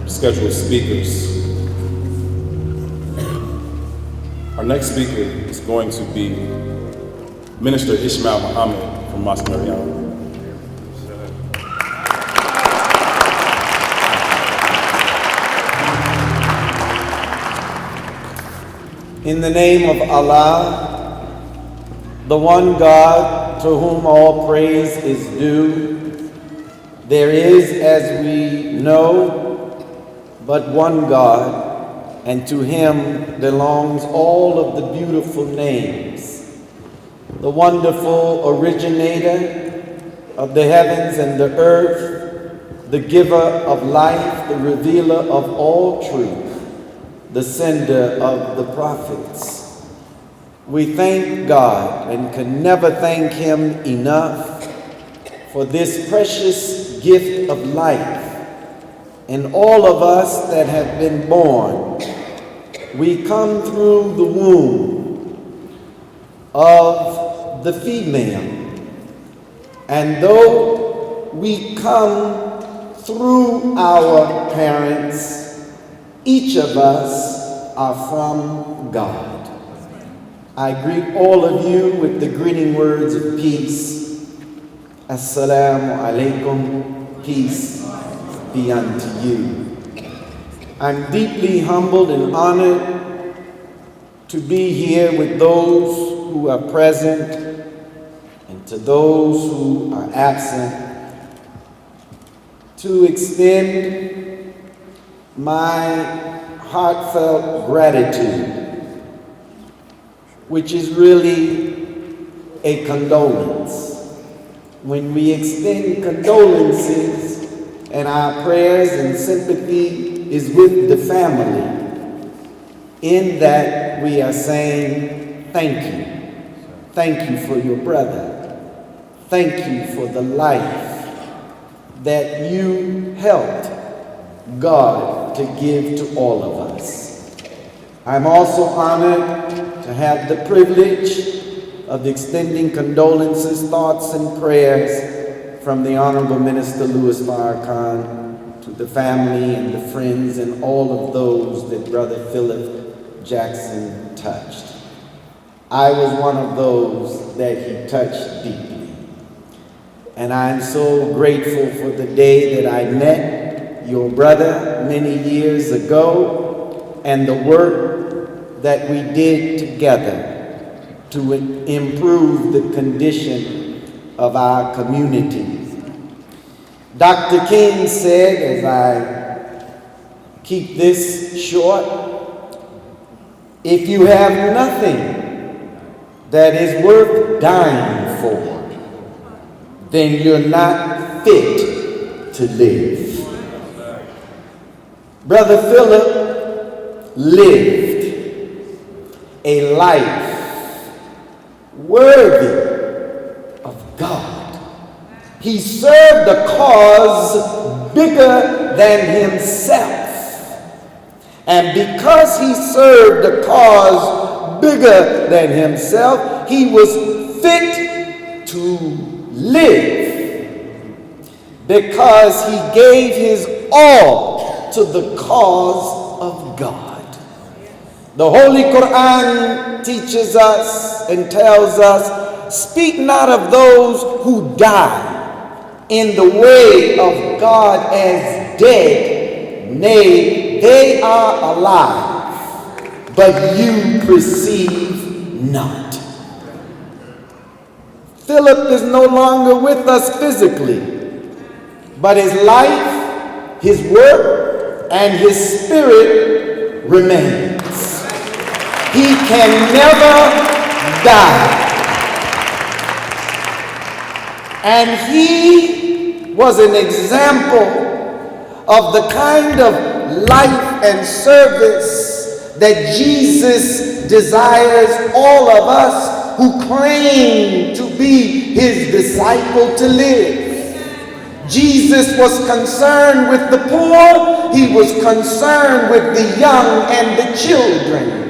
scheduled speakers. Our next speaker is going to be Minister Ishmael Muhammad from Mosque Mariana. In the name of Allah, the one God to whom all praise is due, there is, as we know, but one God, and to him belongs all of the beautiful names. The wonderful originator of the heavens and the earth, the giver of life, the revealer of all truth, the sender of the prophets. We thank God and can never thank him enough for this precious gift of life. And all of us that have been born, we come through the womb of the female. And though we come through our parents, each of us are from God. I greet all of you with the greeting words of peace. Assalamu alaikum, peace be unto you. I'm deeply humbled and honored to be here with those who are present and to those who are absent, to extend my heartfelt gratitude, which is really a condolence. When we extend condolences and our prayers and sympathy is with the family, in that we are saying thank you. Thank you for your brother. Thank you for the life that you helped God to give to all of us. I'm also honored to have the privilege of extending condolences, thoughts, and prayers from the Honorable Minister Louis Farrakhan to the family and the friends and all of those that Brother Phillip Jackson touched. I was one of those that he touched deeply. And I'm so grateful for the day that I met your brother many years ago and the work that we did together to improve the condition of our community. Dr. King said, as I keep this short, if you have nothing that is worth dying for, then you're not fit to live. Brother Phillip lived a life worthy of God. He served a cause bigger than himself. And because he served a cause bigger than himself, he was fit to live because he gave his all to the cause of God. The Holy Quran teaches us and tells us, speak not of those who die in the way of God as dead, nay, they are alive, but you perceive not. Philip is no longer with us physically, but his life, his work, and his spirit remains. He can never die. And he was an example of the kind of life and service that Jesus desires all of us who claim to be his disciple to live. Jesus was concerned with the poor, he was concerned with the young and the children.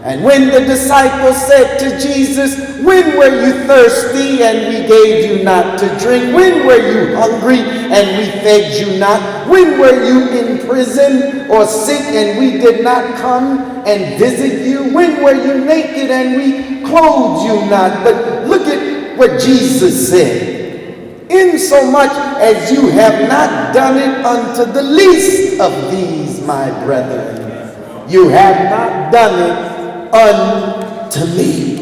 And when the disciples said to Jesus, when were you thirsty and we gave you not to drink? When were you hungry and we fed you not? When were you in prison or sick and we did not come and visit you? When were you naked and we clothed you not? But look at what Jesus said. In so much as you have not done it unto the least of these, my brethren, you have not done it unto me.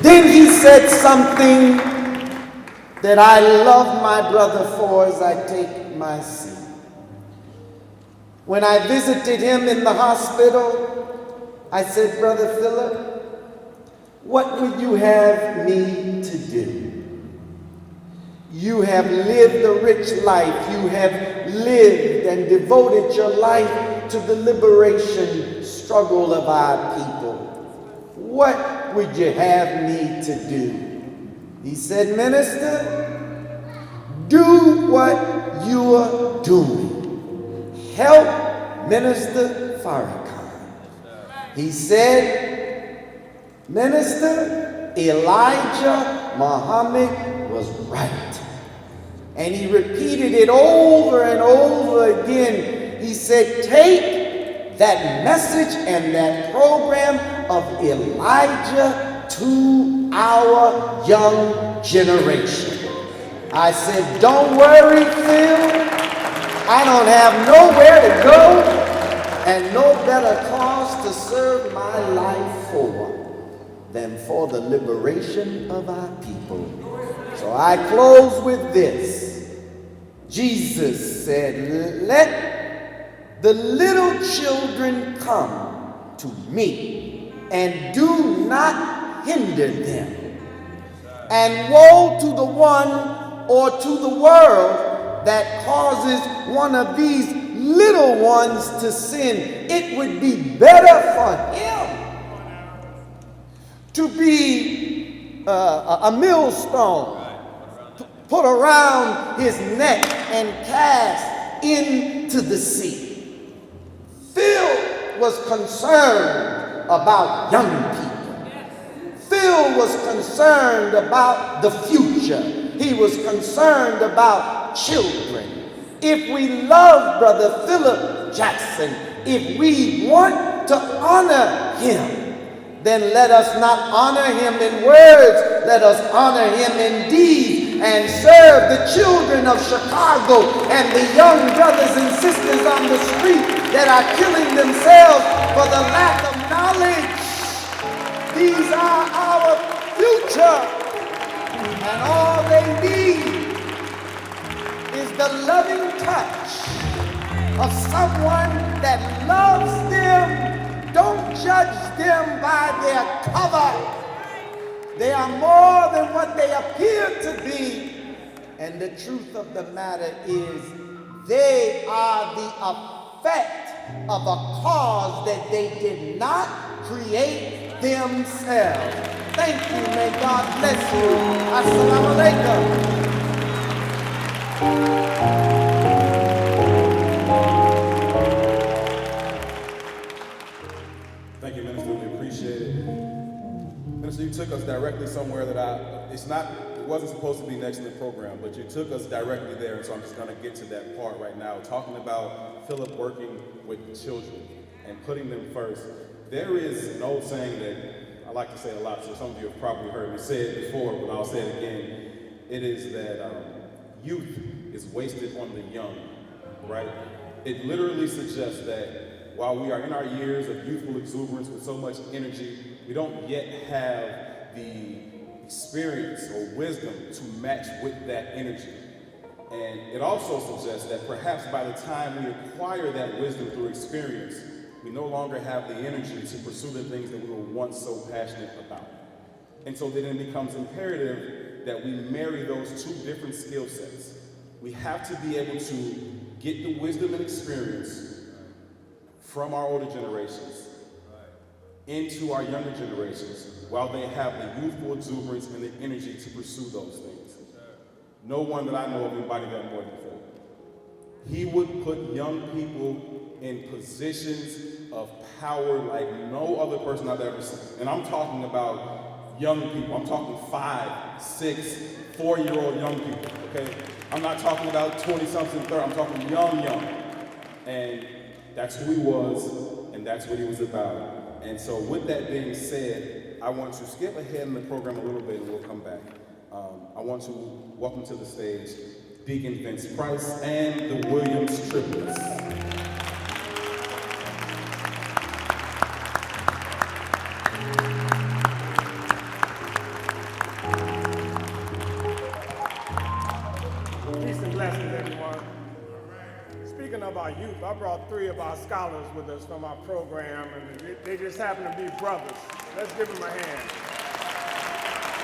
Then he said something that I love my brother for as I take my seat. When I visited him in the hospital, I said, Brother Phillip, what would you have me to do? You have lived a rich life. You have lived and devoted your life to the liberation struggle of our people. What would you have me to do? He said, Minister, do what you are doing. Help Minister Farrakhan. He said, Minister, Elijah Muhammad was right. And he repeated it over and over again. He said, take that message and that program of Elijah to our young generation. I said, don't worry, Phil. I don't have nowhere to go and no better cause to serve my life for than for the liberation of our people. So I close with this. Jesus said, let the little children come to me and do not hinder them. And woe to the one or to the world that causes one of these little ones to sin. It would be better for him to be a millstone put around his neck and cast into the sea. Phil was concerned about young people. Phil was concerned about the future. He was concerned about children. If we love Brother Phillip Jackson, if we want to honor him, then let us not honor him in words, let us honor him in deeds and serve the children of Chicago and the young brothers and sisters on the street that are killing themselves for the lack of knowledge. These are our future, and all they need is the loving touch of someone that loves them. Don't judge them by their cover. They are more than what they appear to be. And the truth of the matter is, they are the effect of a cause that they did not create themselves. Thank you. May God bless you. Assalamu alaikum. Thank you, Minister. We appreciate it. Minister, you took us directly somewhere that it wasn't supposed to be next in the program, but you took us directly there, and so I'm just going to get to that part right now, talking about Phillip working with children and putting them first. There is an old saying that I like to say a lot, so some of you have probably heard me say it before, but I'll say it again. It is that youth is wasted on the young, right? It literally suggests that while we are in our years of youthful exuberance with so much energy, we don't yet have the experience or wisdom to match with that energy. And it also suggests that perhaps by the time we acquire that wisdom through experience, we no longer have the energy to pursue the things that we were once so passionate about. And so then it becomes imperative that we marry those two different skill sets. We have to be able to get the wisdom and experience from our older generations into our younger generations while they have the youthful exuberance and the energy to pursue those things. No one that I know of embodied that more than Phil. He would put young people in positions of power like no other person I've ever seen. And I'm talking about young people. I'm talking 5, 6, 4-year-old young people, okay? I'm not talking about 20-something, 30. I'm talking young. And that's who he was, and that's what he was about. And so with that being said, I want to skip ahead in the program a little bit and we'll come back. I want to welcome to the stage Deacon Vince Price and the Williams Triplets. Peace and blessings, everyone. Speaking of our youth, I brought 3 of our scholars with us from our program, and they just happen to be brothers. Let's give them a hand.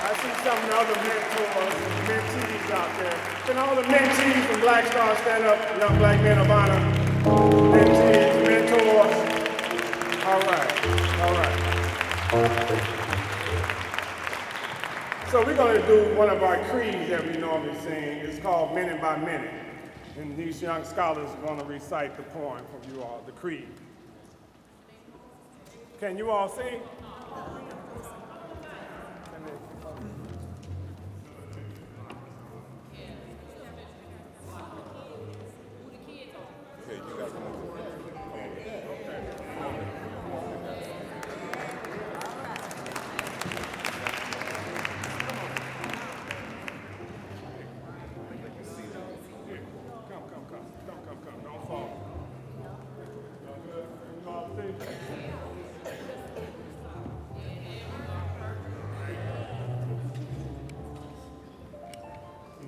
I see some of the other mentors and mentees out there. Can all the mentees from Black Star stand up, young black men of honor? Mentees, mentors. All right. So we're going to do one of our creeds that we normally sing. It's called Minute by Minute. And these young scholars want to recite the poem from you all, the creed. Can you all sing?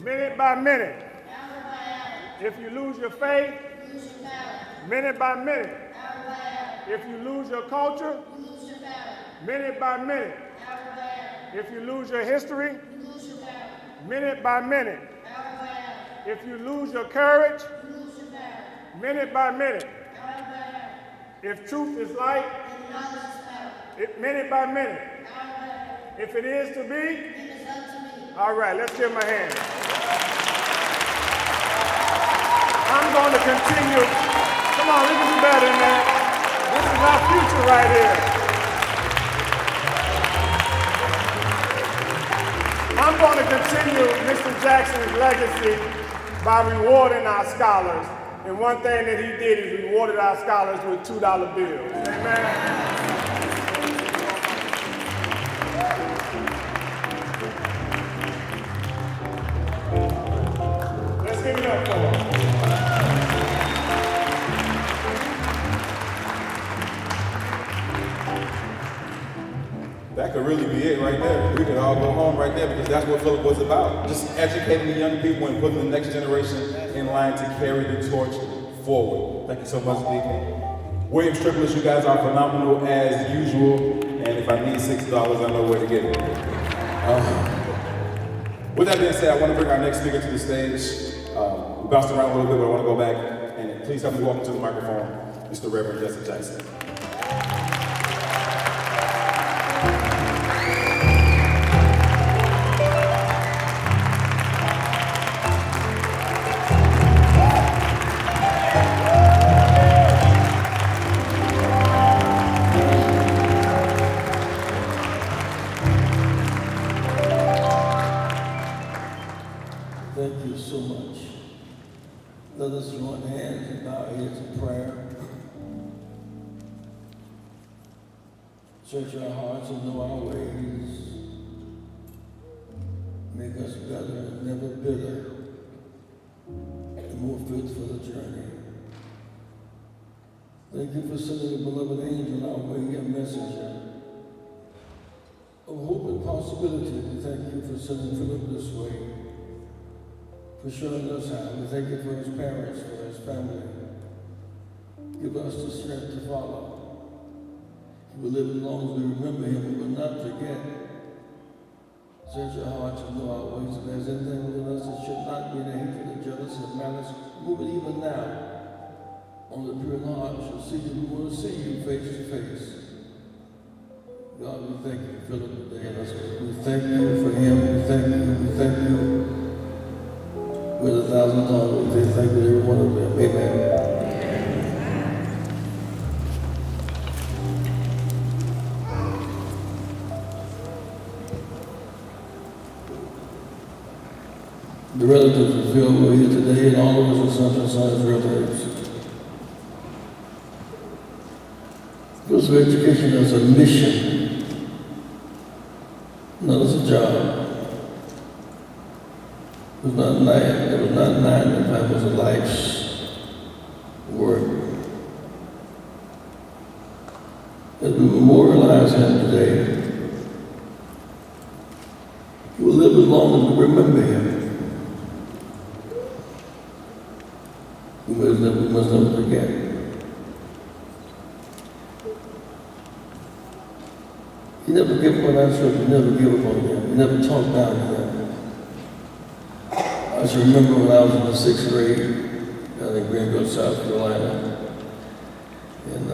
minute by minute. If you lose your faith, minute by minute. If you lose your culture, minute by minute. If you lose your history, minute by minute. If you lose your courage, minute by minute. If truth is light, minute by minute. If it is to be, all right, let's give him a hand. I'm going to continue. Come on, this is better than that. This is our future right here. I'm going to continue Mr. Jackson's legacy by rewarding our scholars. And one thing that he did is rewarded our scholars with $2 bills. Amen. Let's give it up for him. That could really be it right there. We could all go home right there because that's what Phillip was about. Just educating the young people and putting the next generation in line to carry the torch forward. Thank you so much, Deacon. Williams Triplets, you guys are phenomenal as usual. And if I need $6, I know where to get it. With that being said, I want to bring our next speaker to the stage. We bounced around a little bit, but I want to go back and please help me welcome to the microphone, Mr. Reverend Jesse Jackson. Thank you so much. Let us join hands and bow our heads in prayer. Search our hearts and know our ways. Make us better and never bitter, and more fit for the journey. Thank you for sending a beloved angel our way, a messenger of hope and possibility. We thank you for sending Phillip this way, for showing us how. We thank you for his parents, for his family. Give us the strength to follow. He will live as long as we remember him. We will not forget. Search our hearts and know our ways. If there's anything within us that should not be in hatred and jealousy and malice, move it even now. Only the pure in heart shall see you. We want to see you face to face. God, we thank you for Phillip today. We thank you for him. We thank you. We thank you. With 1,000 tongues, we say thank you to every one of them. Amen. The relatives of Phil were here today, and all of us are sons and sons relatives. Physical education is a mission, not as a job. It was not 9 to 5, it was a life's work. As we memorialize him today, he will live as long as we remember him. We must never forget. He never gave up on our children, he never gave up on them, he never talked down to them. I just remember when I was in the 6th grade down in Greenville, South Carolina, and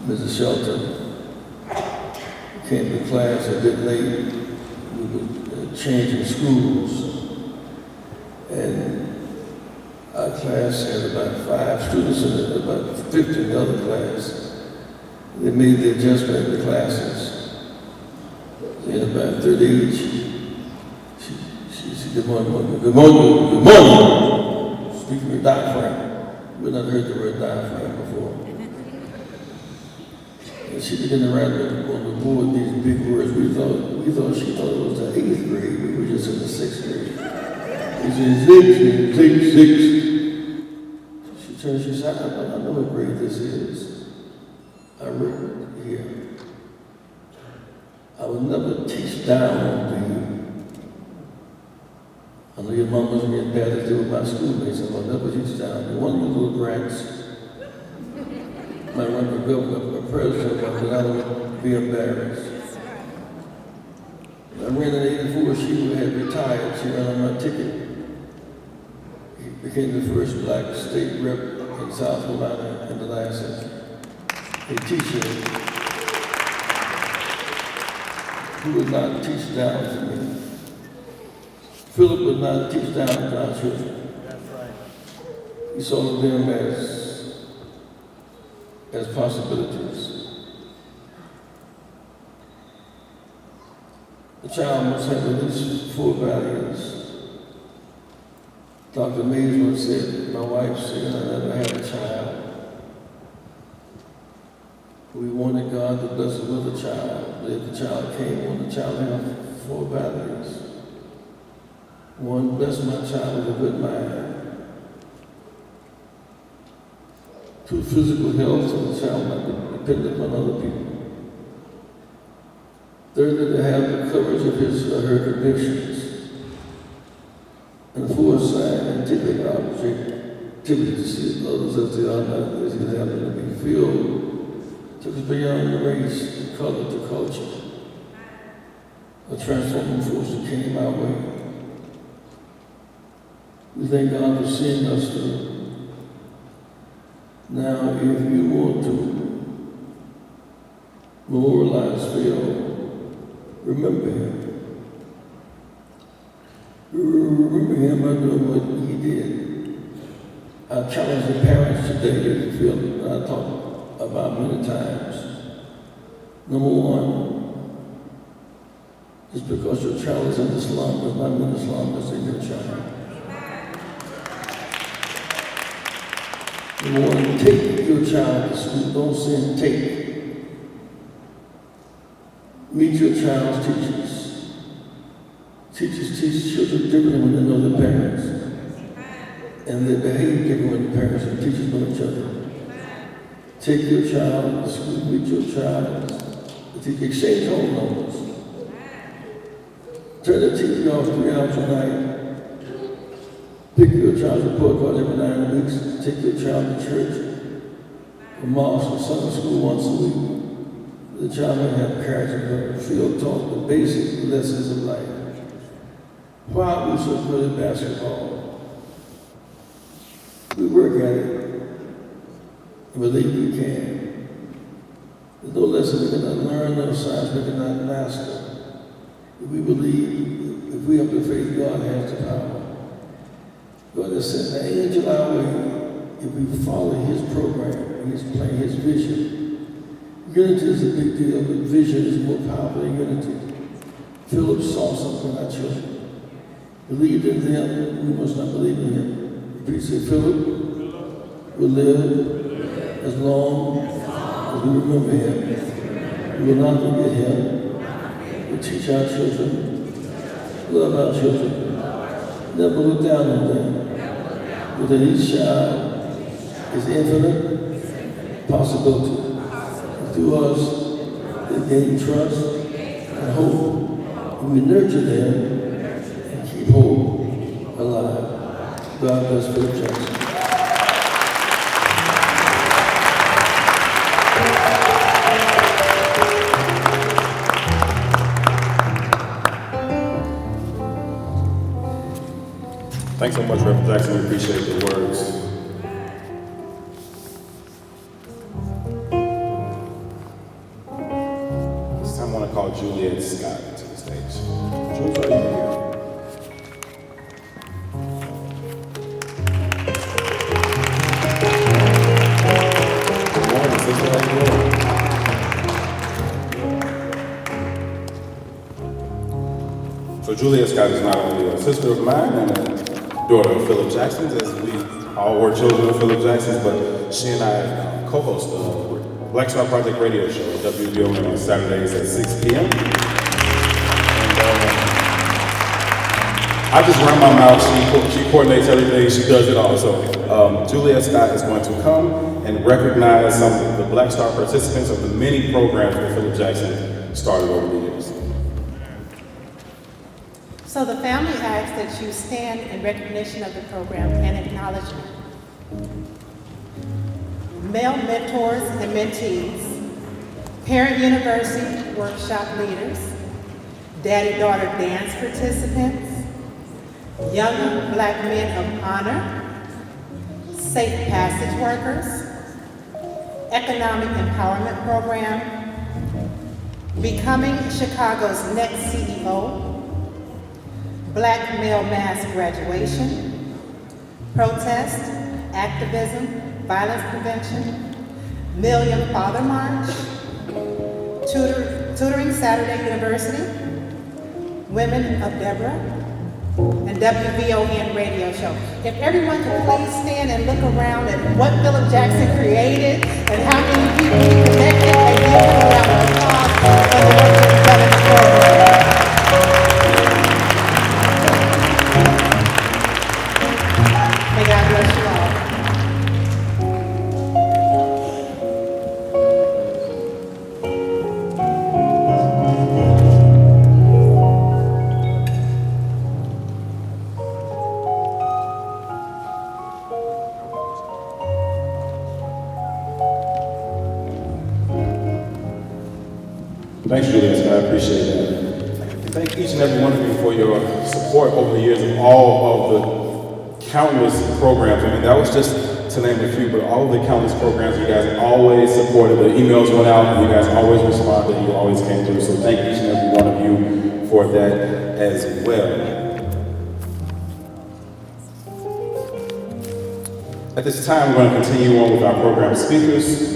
Mrs. Shelton came to class a bit late. We were changing schools, and our class had about 5 students in it, about 50 in the other class. They made the adjustment in the classes. In about 30 each. She said, good morning, good morning, good morning. Speaking of diaphragm. We've not heard the word diaphragm before. And she began to write on the board these big words. She thought it was the 8th grade. We were just in the 6th grade. She said, six. She turned, she said, I know what grade this is. I wrote it here. I will never teach down to you unless your mamas get bad as they were my schoolmates. I'll never teach down. And one of the little brats might run for governor or president, but I don't want to be embarrassed. I ran in '84, she had retired. She ran on my ticket. He became the first black state rep in South Carolina in the last century. A teacher who would not teach down to me. Phillip would not teach down to our children. He saw them as possibilities. The child must have at least 4 values. Dr. Mays once said, my wife said, I never had a child. We wanted God to bless us with a child. But if the child came, we wanted the child to have 4 values. 1, bless my child with a good mind. 2, physical health, so the child might be dependent on other people. Thirdly, to have the courage of his or her convictions. And 4, scientific objectivity to see others as they are not, as you have them to be filled. Took us beyond the race, the color, the culture. A transforming force that came our way. We thank God for seeing us through. Now, if you want to memorialize Phil, remember him. Remember him by doing what he did. I challenge the parents today to feel that I talked about many times. Number 1, just because your child is in the slum does not mean the slum is in your child. Number 1, take your child to school. Don't send take. Meet your child's teachers. Teachers teach children differently when they know their parents. And they behave differently when the parents and teachers know each other. Take your child to school, meet your child. Exchange home numbers. Turn the TV off 3 hours a night. Pick your child's report card every 9 weeks. Take your child to church, or mosque, or Sunday school once a week. The child may have character, field taught the basic lessons of life. Why are we so good at basketball? We work at it. I believe we can. There's no lesson we cannot learn, no science we cannot master. If we believe, if we have the faith, God has the power. God has sent an angel our way. If we follow his program, his plan, his vision. Unity is a big deal, but vision is more powerful than unity. Phillip saw something in our children. Believed in them, we must not believe in him. Please say, Phillip will live as long as we remember him. We will not forget him. We teach our children, love our children, never look down on them. Within each child is infinite possibility. And through us, they gain trust and hope. And we nurture them and keep hope alive. God bless Phillip Jackson. Thanks so much, Reverend Jackson. We appreciate the words. This time I want to call Juliet Scott to the stage. Jules, are you here? Good morning, sister. How you doing? So Juliet Scott is not only a sister of mine and a daughter of Phillip Jackson's, as we all were children of Phillip Jackson's, but she and I co-host the Black Star Project radio show at WBON on Saturdays at 6 p.m. And I just run my mouth, she coordinates everything, she does it all. So Juliet Scott is going to come and recognize some of the Black Star participants of the many programs that Phillip Jackson started over the years. So the family asks that you stand in recognition of the program and acknowledgement. Male mentors and mentees, Parent University workshop leaders, daddy-daughter dance participants, young Black men of honor, safe passage workers, economic empowerment program, becoming Chicago's next CEO, Black male mass graduation, protest, activism, violence prevention, Million Father March, Tutoring Saturday University, Women of Deborah, and WVON radio show. If everyone could please stand and look around at what Phillip Jackson created and how many people he connected, and give him a round of applause for the work that's done in the program. May God bless you all. Thanks, Julius. I appreciate that. And thank each and every one of you for your support over the years of all of the countless programs. I mean, that was just to name a few, but all of the countless programs you guys always supported. The emails went out, and you guys always responded, you always came through. So thank each and every one of you for that as well. At this time, we're going to continue on with our program speakers.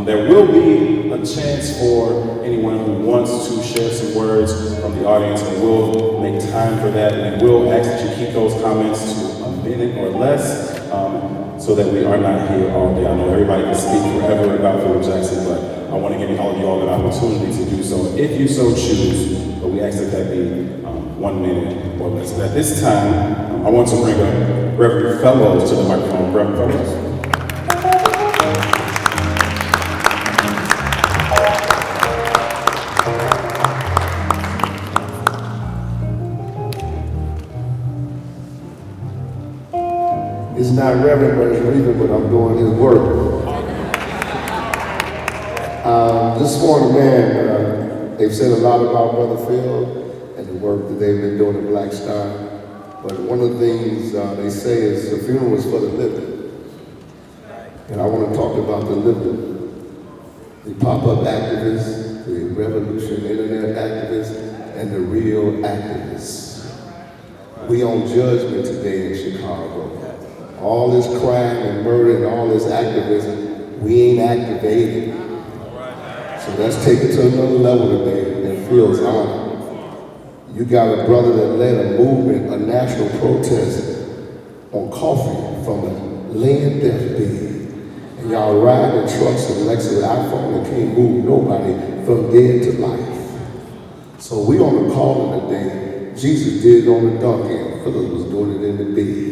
There will be a chance for anyone who wants to share some words from the audience, and we'll make time for that. And we'll ask that you keep those comments to a minute or less, so that we are not here all day. I know everybody can speak forever about Phillip Jackson, but I want to give all of you all an opportunity to do so if you so choose. But we ask that be 1 minute or less. At this time, I want to bring up Reverend Fellows to the microphone. Reverend Fellows. It's not Reverend, but it's Reverend, but I'm doing his work. This morning, man, they've said a lot about Brother Phil and the work that they've been doing at Black Star. But one of the things they say is the funeral is for the living. And I want to talk about the living. The pop-up activists, the revolution internet activists, and the real activists. We on judgment today in Chicago. All this crime and murder and all this activism, we ain't activated. So let's take it to another level today that feels honored. You got a brother that led a movement, a national protest on coffee from a laying deathbed. And y'all ride in trucks and Lexus iPhone and can't move nobody from dead to life. So we on the corner today. Jesus did it on the donkey and Phillip was doing it in the bed.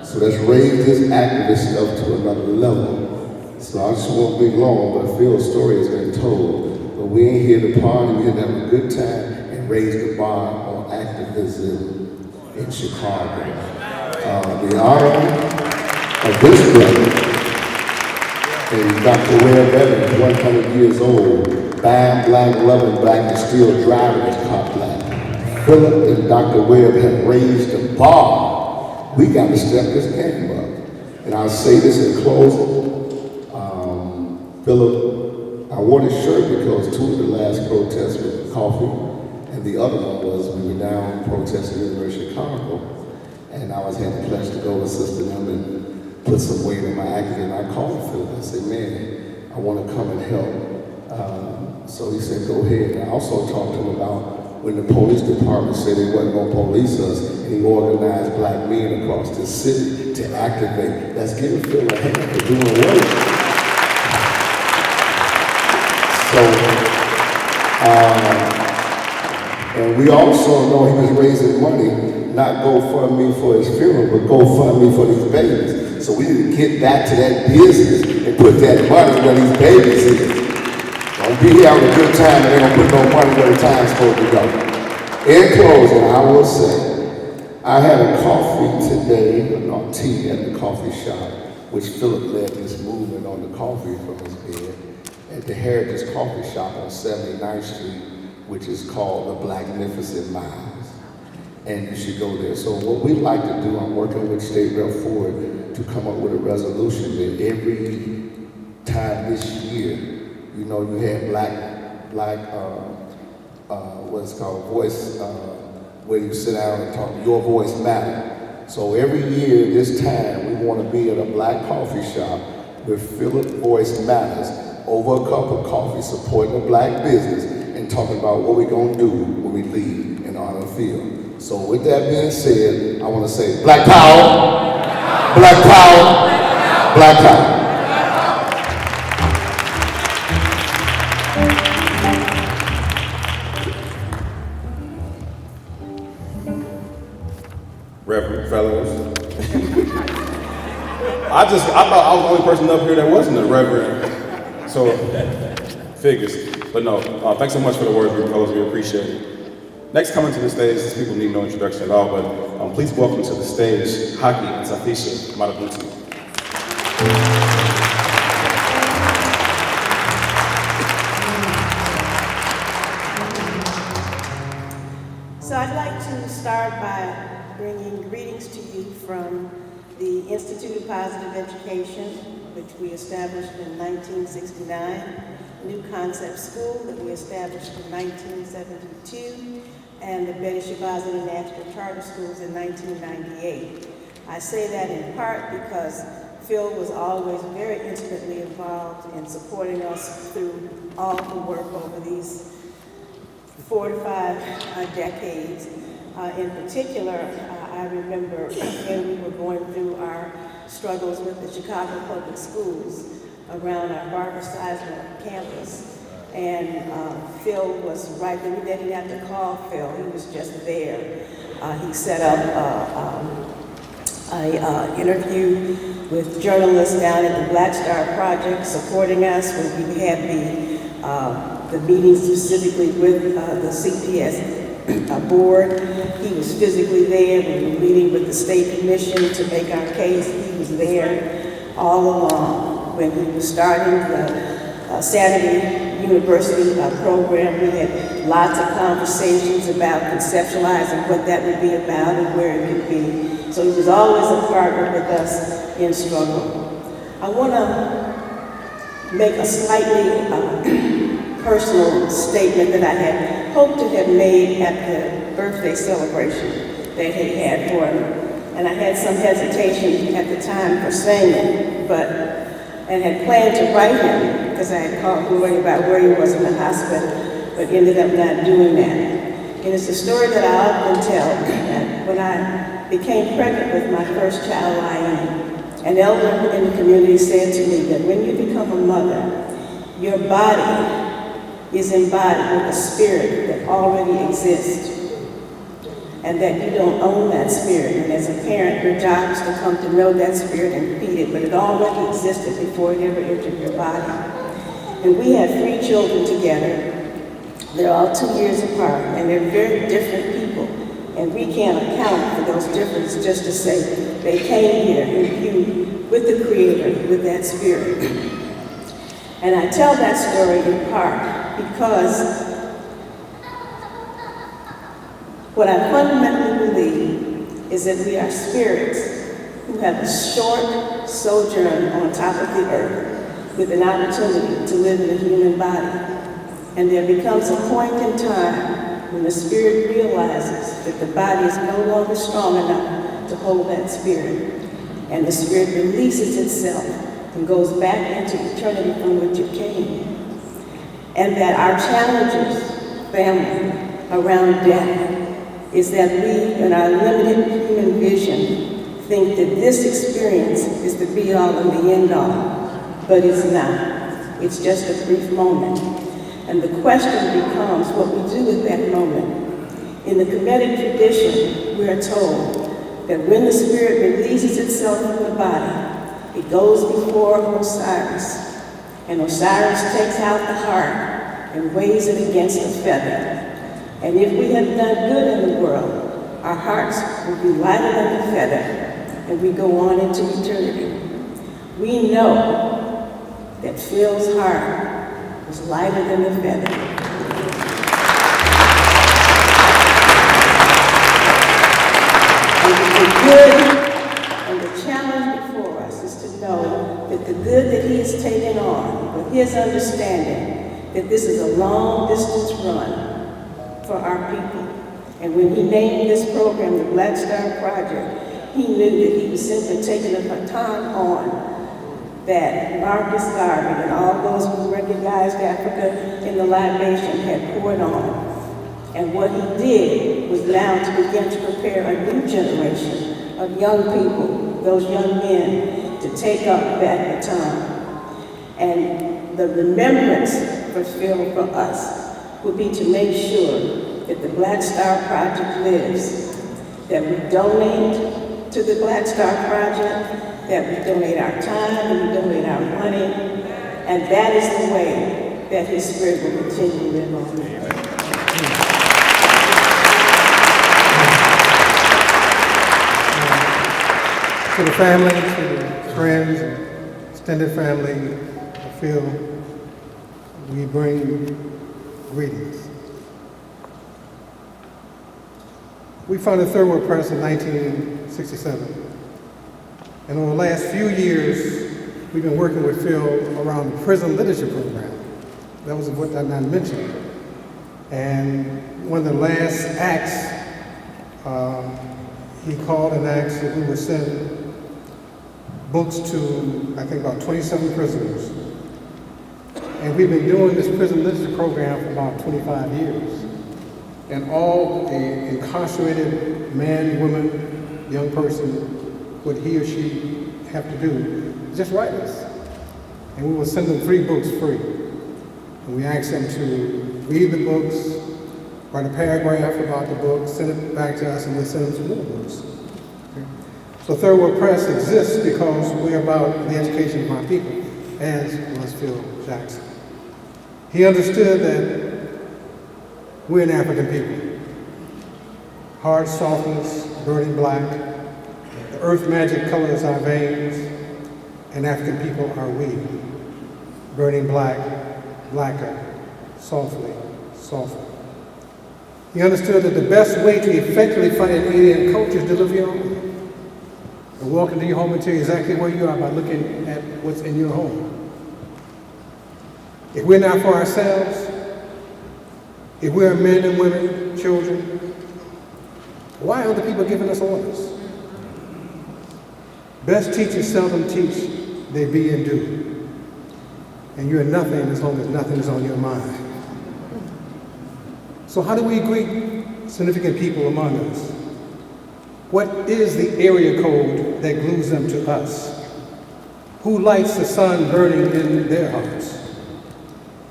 So let's raise this activist up to another level. So I just won't be long, but Phil's story has been told. But we ain't here to party, we're here to have a good time and raise the bar on activism in Chicago. The honor of this brother, and Dr. Webb Evans, 100 years old, buying black, loving black, and still driving his car black. Phillip and Dr. Webb have raised the bar. We got to step this game up. And I'll say this in closing. Phillip, I wore this shirt because two of the last protests were coffee, and the other one was we were down protesting in the University of Chicago, and I had the pleasure to go assist them and put some weight in my acting. And I called Phillip. I said, man, I want to come and help. So he said, go ahead. And I also talked to him about when the police department said they wasn't going to police us, and he organized black men across the city to activate. Let's give Phil a hand for doing work. So, and we also know he was raising money, not GoFundMe for his funeral, but GoFundMe for these babies. So we need to get back to that business and put that money where these babies is. Don't be here having a good time and they don't put no money where the time's supposed to go. In closing, I will say, I had a coffee today, not tea, at the coffee shop, which Phillip led this movement on the coffee from his bed, at the Heritage Coffee Shop on 79th Street, which is called the Blacknificent Miles. And you should go there. So what we'd like to do, I'm working with State Rep Ford to come up with a resolution that every time this year, you know, you had what's called voice, where you sit down and talk, your voice matter. So every year this time, we want to be at a black coffee shop where Phillip Voice Matters over a cup of coffee, supporting a black business and talking about what we're going to do when we leave and honor the field. So with that being said, I want to say Black Power, Black Power, Black Power. Reverend Fellows. I thought I was the only person up here that wasn't a reverend. So, figures. But no, thanks so much for the words, fellows. We appreciate it. Next coming to the stage, these people need no introduction at all, but please welcome to the stage Haki and Safisha Matabuti. So I'd like to start by bringing greetings to you from the Institute of Positive Education, which we established in 1969, New Concept School that we established in 1972, and the Betty Shabazz International Charter Schools in 1998. I say that in part because Phil was always very intimately involved in supporting us through all the work over these 4 to 5 decades. In particular, I remember when we were going through our struggles with the Chicago Public Schools around our Barbara Sizemore campus. And Phil was right there. We didn't have to call Phil, he was just there. He set up an interview with journalists down at the Black Star Project supporting us when we had the meetings specifically with the CPS board. He was physically there. We were meeting with the state commission to make our case. He was there all along. When we were starting the Saturday University program, we had lots of conversations about conceptualizing what that would be about and where it could be. So he was always a partner with us in struggle. I want to make a slightly personal statement that I had hoped to have made at the birthday celebration that he had for him. And I had some hesitation at the time for saying it, and had planned to write him because I had called worrying about where he was in the hospital, but ended up not doing that. And it's a story that I often tell. That when I became pregnant with my first child, an elder in the community said to me that when you become a mother, your body is embodied with a spirit that already exists, and that you don't own that spirit. And as a parent, your job is to come to know that spirit and feed it, but it already existed before it ever entered your body. And we have 3 children together. They're all 2 years apart, and they're very different people. And we can't account for those differences just to say they came here imbued with the Creator, with that spirit. And I tell that story in part because what I fundamentally believe is that we are spirits who have a short sojourn on top of the earth with an opportunity to live in a human body. And there becomes a point in time when the spirit realizes that the body is no longer strong enough to hold that spirit. And the spirit releases itself and goes back into eternity from which it came. And that our challenges, family, around death is that we, in our limited human vision, think that this experience is the be-all and the end-all, but it's not. It's just a brief moment. And the question becomes what we do with that moment. In the Kemetic tradition, we are told that when the spirit releases itself from the body, it goes before Osiris, and Osiris takes out the heart and weighs it against a feather. And if we have done good in the world, our hearts will be lighter than a feather, and we go on into eternity. We know that Phil's heart was lighter than a feather. And the good and the challenge before us is to know that the good that he has taken on, with his understanding that this is a long distance run for our people. And when he named this program the Black Star Project, he knew that he was simply taking a baton on that Marcus Garvey and all those who recognized Africa in the libation had poured on. And what he did was now to begin to prepare a new generation of young people, those young men, to take up that baton. And the remembrance for Phil from us will be to make sure that the Black Star Project lives, that we donate to the Black Star Project, that we donate our time and we donate our money, and that is the way that his spirit will continue to live on. To the family, to the friends, and extended family, I feel we bring greetings. We founded Third World Press in 1967. And over the last few years, we've been working with Phil around the prison literature program. That was what I mentioned. And one of the last acts, he called and asked if we would send books to, I think, about 27 prisoners. And we've been doing this prison literature program for about 25 years. And all an incarcerated man, woman, young person, what he or she have to do is just write us. And we will send them 3 books free. And we ask them to read the books, write a paragraph about the book, send it back to us, and we send them some more books. Okay? So Third World Press exists because we're about the education of our people, as was Phil Jackson. He understood that we're an African people. Hard softness, burning black. The earth magic colors our veins, and African people are we. Burning black, blacker, softly, softly. He understood that the best way to effectively fight an alien culture is to live your own. And walk into your home and tell you exactly where you are by looking at what's in your home. If we're not for ourselves, if we're men and women, children, why are other people giving us orders? Best teachers seldom teach, they be and do. And you're nothing as long as nothing is on your mind. So how do we greet significant people among us? What is the area code that glues them to us? Who lights the sun burning in their hearts?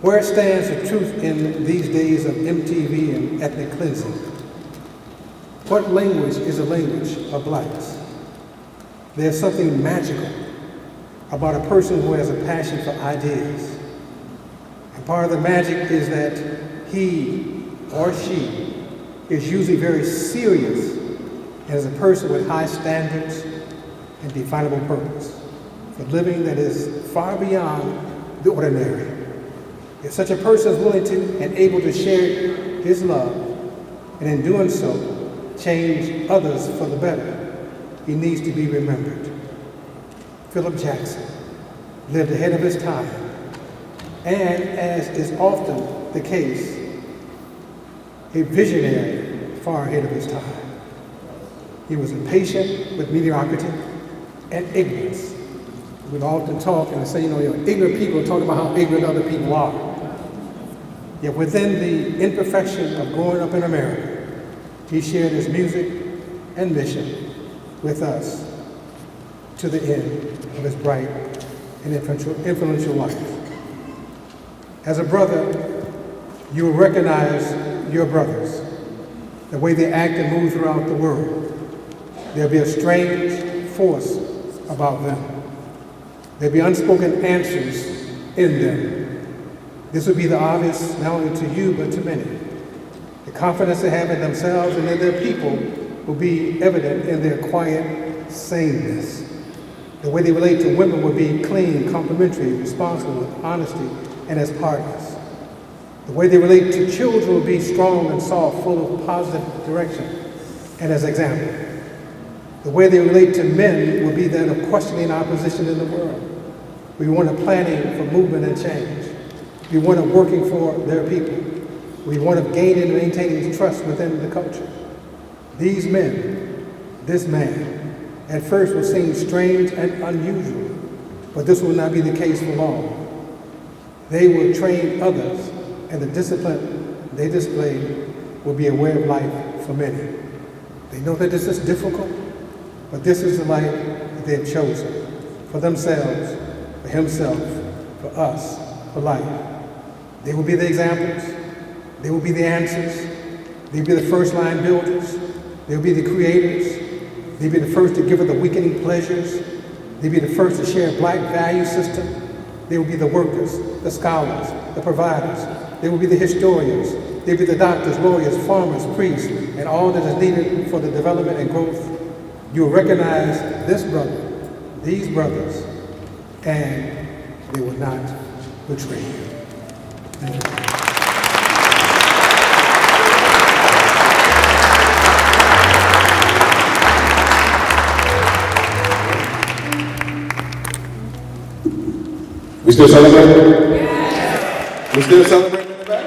Where stands the truth in these days of MTV and ethnic cleansing? What language is the language of blacks? There's something magical about a person who has a passion for ideas. And part of the magic is that he or she is usually very serious and is a person with high standards and definable purpose for living that is far beyond the ordinary. If such a person is willing to and able to share his love, and in doing so, change others for the better, he needs to be remembered. Phillip Jackson lived ahead of his time, and as is often the case, a visionary far ahead of his time. He was impatient with mediocrity and ignorance. We'd often talk and say, ignorant people talk about how ignorant other people are. Yet within the imperfection of growing up in America, he shared his music and mission with us to the end of his bright and influential life. As a brother, you will recognize your brothers, the way they act and move throughout the world. There'll be a strange force about them. There'll be unspoken answers in them. This will be the obvious not only to you, but to many. The confidence they have in themselves and in their people will be evident in their quiet sameness. The way they relate to women will be clean, complimentary, responsible, with honesty, and as partners. The way they relate to children will be strong and soft, full of positive direction, and as example. The way they relate to men will be that of questioning our position in the world. We want a planning for movement and change. We want a working for their people. We want to gain and maintaining trust within the culture. These men, this man, at first will seem strange and unusual, but this will not be the case for long. They will train others, and the discipline they display will be a way of life for many. They know that this is difficult, but this is the life that they have chosen for themselves, for himself, for us, for life. They will be the examples. They will be the answers. They will be the first line builders. They will be the creators. They will be the first to give up the weakening pleasures. They will be the first to share a black value system. They will be the workers, the scholars, the providers. They will be the historians. They will be the doctors, lawyers, farmers, priests, and all that is needed for the development and growth. You will recognize this brother, these brothers, and they will not betray you. Thank you. We still celebrating? Yes. We still celebrating in the back?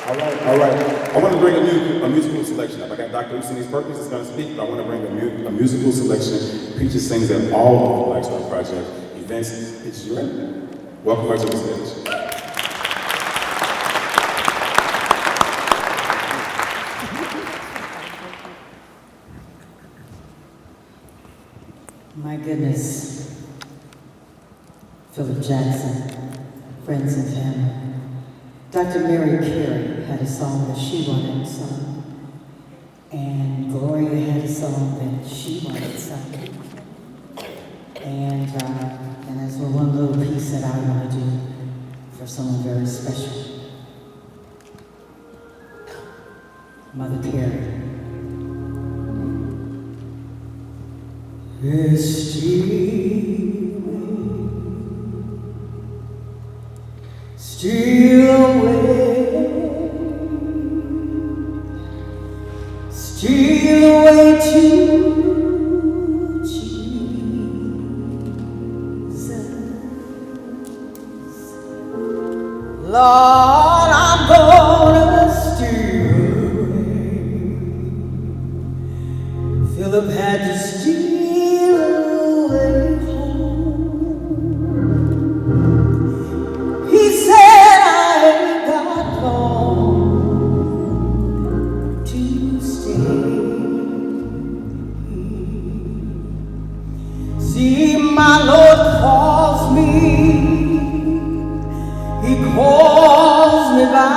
All right. I want to bring a musical selection up. I got Dr. Lucinus Perkins is going to speak, but I want to bring a musical selection. Peaches sings at all of the Black Star Project events. It's you ready? Welcome her to the stage. My goodness. Phillip Jackson, friends and family. Dr. Mary Carey had a song that she wanted sung, and Gloria had a song that she wanted sung. And there's one little piece that I want to do for someone very special. Mother Carey. Still away to Jesus. Lord, I'm gonna steal away. Phillip had to steal away home. He said, my Lord calls me, He calls me by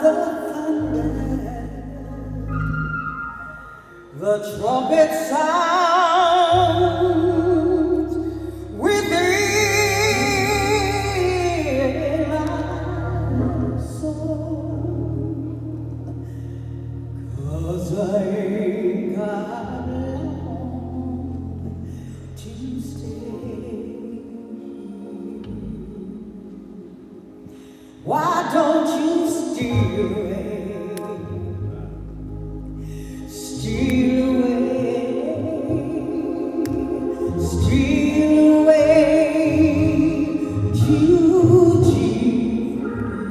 the thunder. The trumpet sounds within my soul, 'cause I ain't got why don't you steal away? Steal away. Steal away to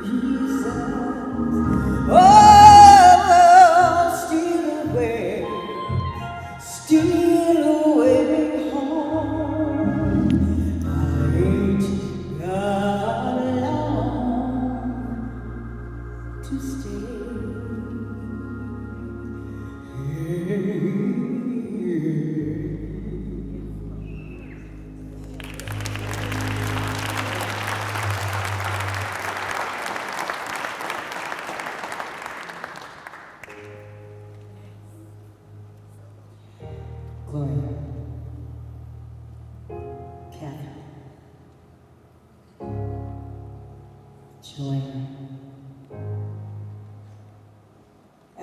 Jesus. Oh, steal away. Steal away home. I ain't got to stay.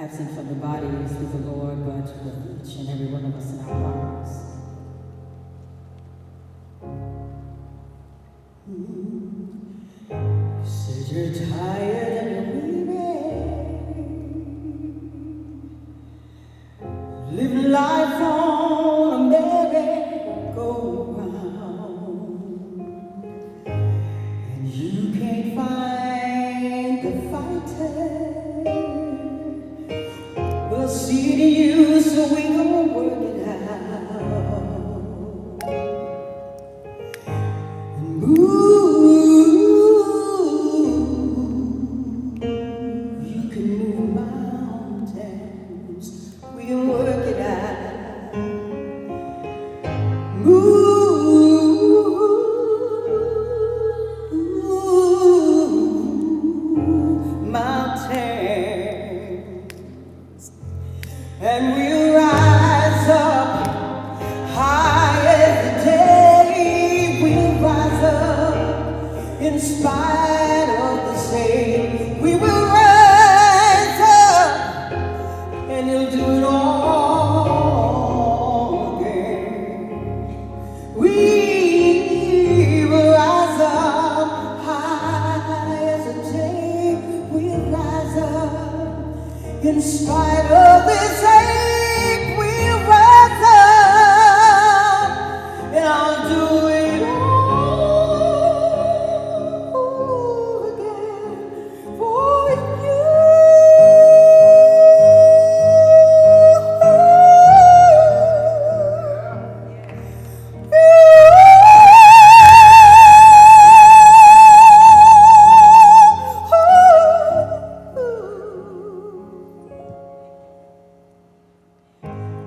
absent from the bodies with the Lord, but with each and every one of us in our hearts. You said you're tired and you're weary, living life on a merry-go-round, and you can't find the fighter. We'll see to you, so we gonna work it out and move. You can move mountains. We can work it out. Move mountains. And we'll rise up high as the day. We'll rise up in spite of the same. We will rise up and he'll do it all again. We will rise up high as the day. We'll rise up in spite of this ache. We'll rise up, and I'll do it all again for you.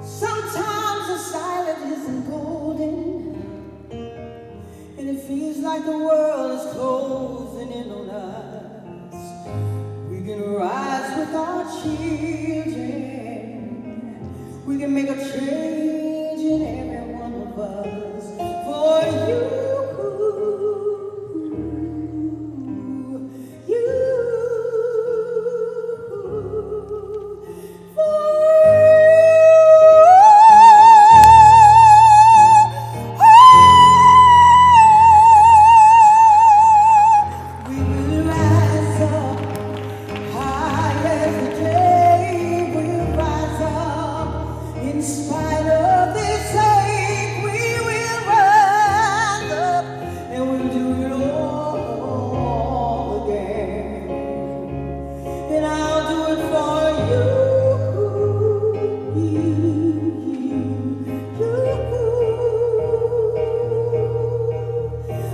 Sometimes the silence isn't golden, and it feels like the world is closing in on us. We can rise with our children. We can make a change in every one of us for you. In spite of this ache, we will rise up and we'll do it all again. And I'll do it for you, you.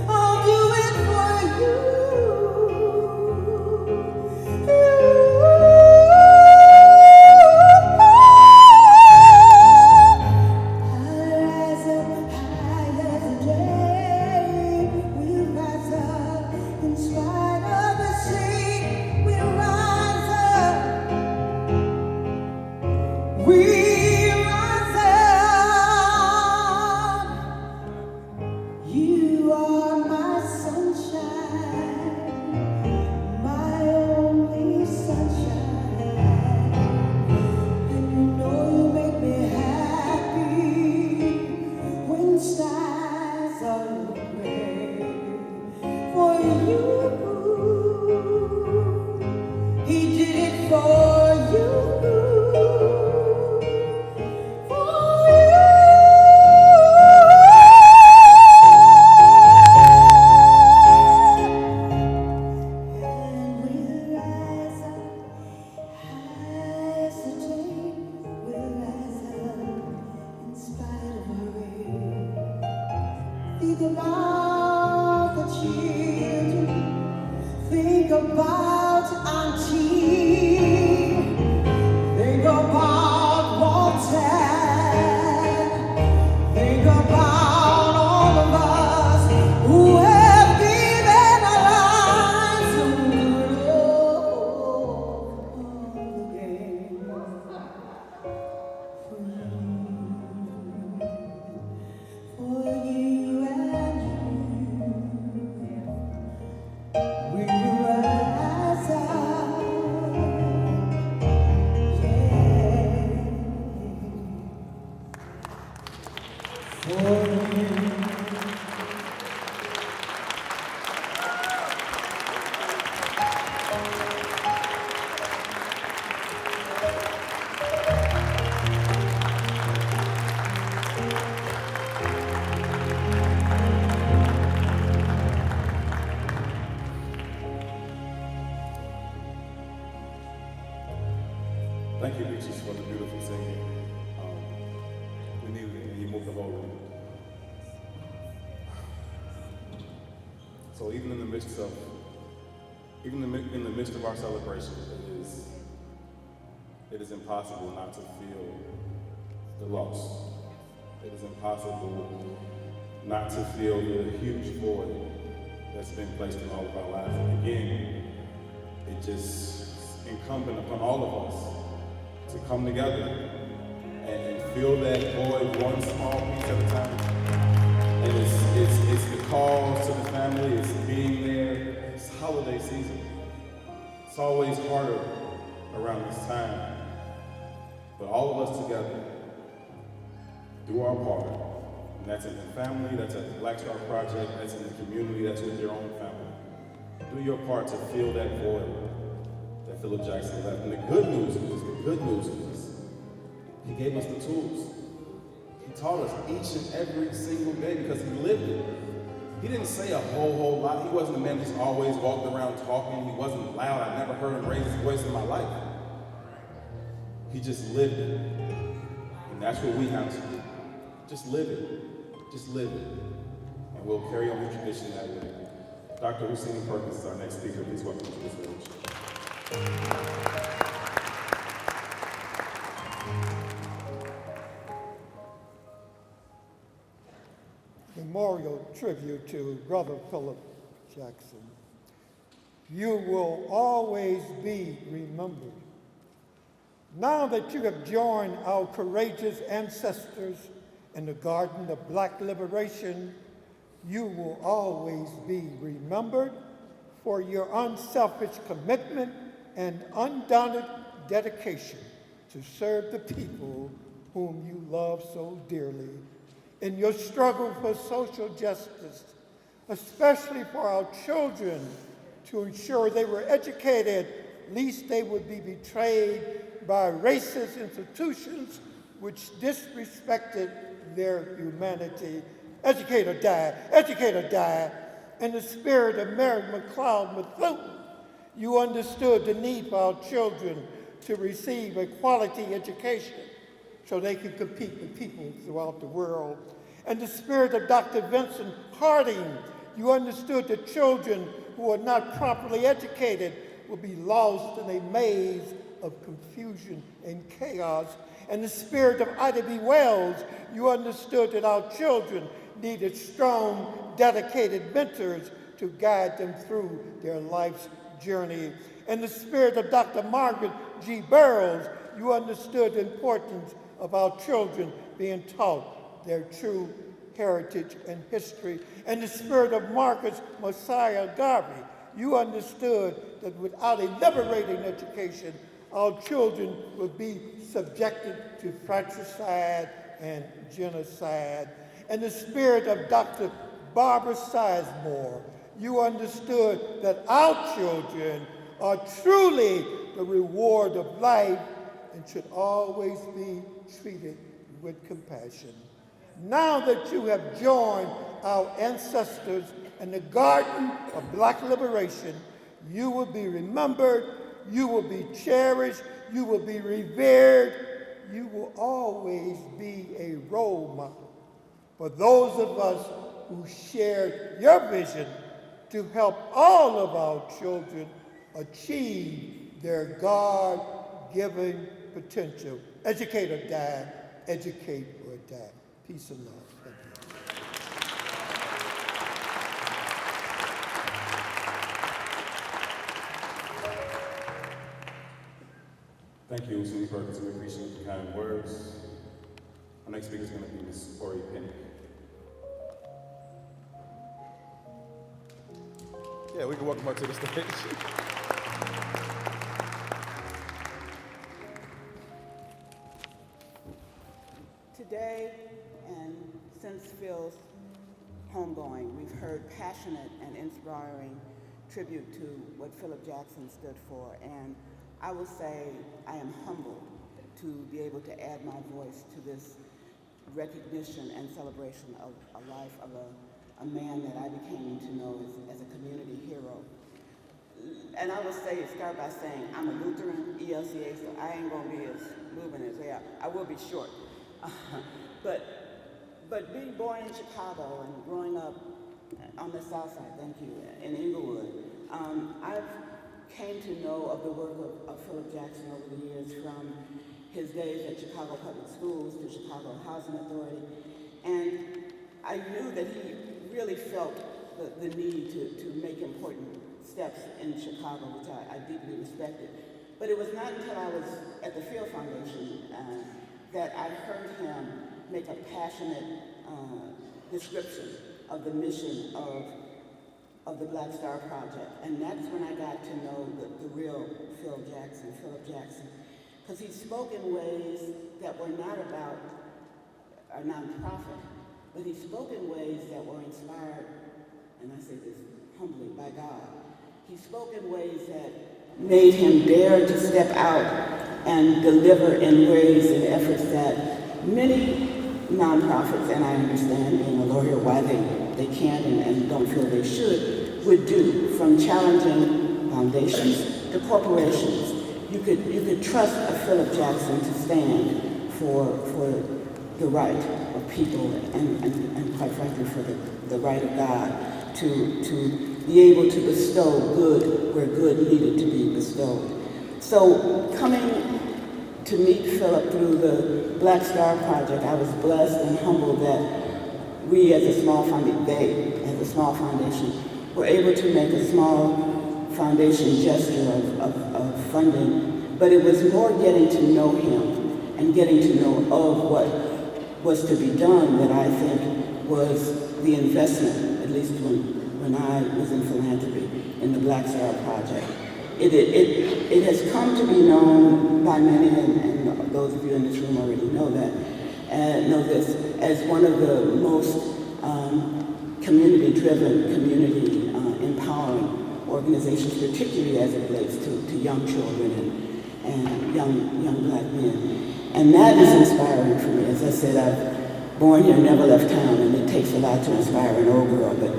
I'll do it for you, in spite of the sea, we'll rise up. We rise up. You are my sunshine, my only sunshine. And you know you make me happy when skies are gray. For you, he did it for you. For you. And we'll rise up high as the day. We'll rise up in spite of our rain. Think about the children. Think about Auntie. Think about Walter. Think about all of us who have given our lives to do it all again. For you and you. Thank you, Beaches, for the beautiful singing. We needed it, and you moved the whole room. So even in the midst of, our celebration, it is impossible not to feel the loss. It is impossible not to feel the huge void that's been placed in all of our lives. And again, it just incumbent upon all of us to come together and fill that void one small piece at a time. And it's the calls to the family, it's being there. It's holiday season. It's always harder around this time. But all of us together do our part. And that's in the family, that's at the Black Star Project, that's in the community, that's with your own family. Do your part to fill that void that Phillip Jackson left. And the good news is, he gave us the tools. He taught us each and every single day because he lived it. He didn't say a whole lot. He wasn't a man who just always walked around talking. He wasn't loud. I never heard him raise his voice in my life. He just lived it. And that's what we have to do. Just live it. Just live it. And we'll carry on the tradition that way. Dr. Lucini Perkins is our next speaker. Please welcome him to the stage. Memorial tribute to Brother Phillip Jackson. You will always be remembered. Now that you have joined our courageous ancestors in the garden of Black liberation, you will always be remembered for your unselfish commitment and undaunted dedication to serve the people whom you love so dearly. In your struggle for social justice, especially for our children, to ensure they were educated, lest they would be betrayed by racist institutions which disrespected their humanity. Educator died. In the spirit of Mary McLeod Methuen, you understood the need for our children to receive a quality education so they could compete with people throughout the world. And the spirit of Dr. Vincent Harding, you understood that children who are not properly educated will be lost in a maze of confusion and chaos. And the spirit of Ida B. Wells, you understood that our children needed strong, dedicated mentors to guide them through their life's journey. And the spirit of Dr. Margaret G. Burroughs, you understood the importance of our children being taught their true heritage and history. And the spirit of Marcus Messiah Garvey, you understood that without a liberating education, our children would be subjected to fratricide and genocide. And the spirit of Dr. Barbara Sizemore, you understood that our children are truly the reward of life and should always be treated with compassion. Now that you have joined our ancestors in the garden of Black liberation, you will be remembered, you will be cherished, you will be revered, you will always be a role model for those of us who shared your vision to help all of our children achieve their God-given potential. Educate or die, educate or die. Peace and love. Thank you, Lucini Perkins. We appreciate the kind words. Our next speaker is going to be Ms. Ori Penny. Yeah, we can welcome her to the stage. Today, and since Phil's homegoing, we've heard passionate and inspiring tribute to what Phillip Jackson stood for, and I will say I am humbled to be able to add my voice to this recognition and celebration of a life of a man that I became to know as a community hero. and I will start by saying I'm a Lutheran, ELCA, so I ain't gonna be as moving as they are. I will be short. But being born in Chicago and growing up on the South Side, thank you, in Inglewood, I've came to know of the work of Phillip Jackson over the years, from his days at Chicago Public Schools to Chicago Housing Authority. And I knew that he really felt the need to make important steps in Chicago, which I deeply respected. But it was not until I was at the Field Foundation that I heard him make a passionate description of the mission of the Black Star Project. And that's when I got to know the real Phillip Jackson. Because he spoke in ways that were not about a nonprofit, but he spoke in ways that were inspired, and I say this humbly, by God. He spoke in ways that made him dare to step out and deliver in ways and efforts that many nonprofits, and I understand being a lawyer why they can't and don't feel they should, would do, from challenging foundations to corporations. You could trust a Phillip Jackson to stand for the right of people and quite frankly for the right of God to be able to bestow good where good needed to be bestowed. So coming to meet Phillip through the Black Star Project, I was blessed and humbled that we as a small foundation, were able to make a small foundation gesture of funding, but it was more getting to know him and getting to know of what was to be done that I think was the investment, at least when I was in philanthropy, in the Black Star Project. It has come to be known by many, and those of you in this room already know this, as one of the most community-driven, community-empowering organizations, particularly as it relates to young children and young black men. And that is inspiring for me. As I said, I've born here, never left town, and it takes a lot to inspire an old girl, but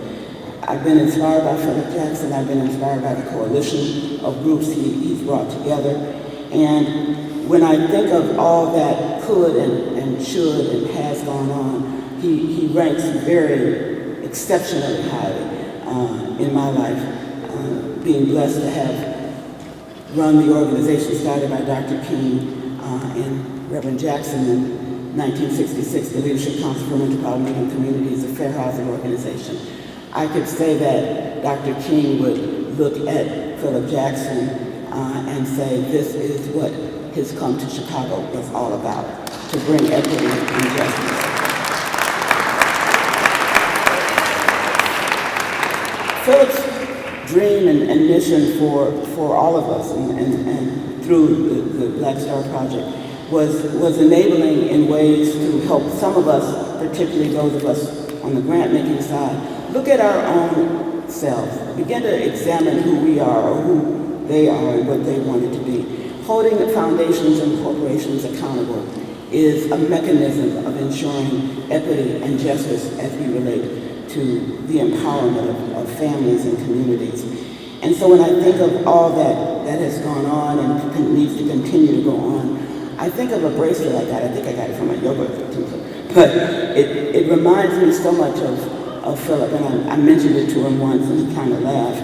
I've been inspired by Phillip Jackson. I've been inspired by the coalition of groups he's brought together. And when I think of all that could and should and has gone on, he ranks very exceptionally highly in my life, being blessed to have run the organization started by Dr. King and Reverend Jackson in 1966, the Leadership Council for Metropolitan Communities, a fair housing organization. I could say that Dr. King would look at Phillip Jackson and say this is what his come to Chicago was all about, to bring equity and justice. Phillip's dream and mission for all of us and through the Black Star Project was enabling in ways to help some of us, particularly those of us on the grant-making side, look at our own selves, begin to examine who we are or who they are and what they wanted to be. Holding the foundations and corporations accountable is a mechanism of ensuring equity and justice as we relate to the empowerment of families and communities. And so when I think of all that has gone on and needs to continue to go on, I think of a bracelet I got. I think I got it from a yoga teacher. But it reminds me so much of Phillip, and I mentioned it to him once and he kind of laughed.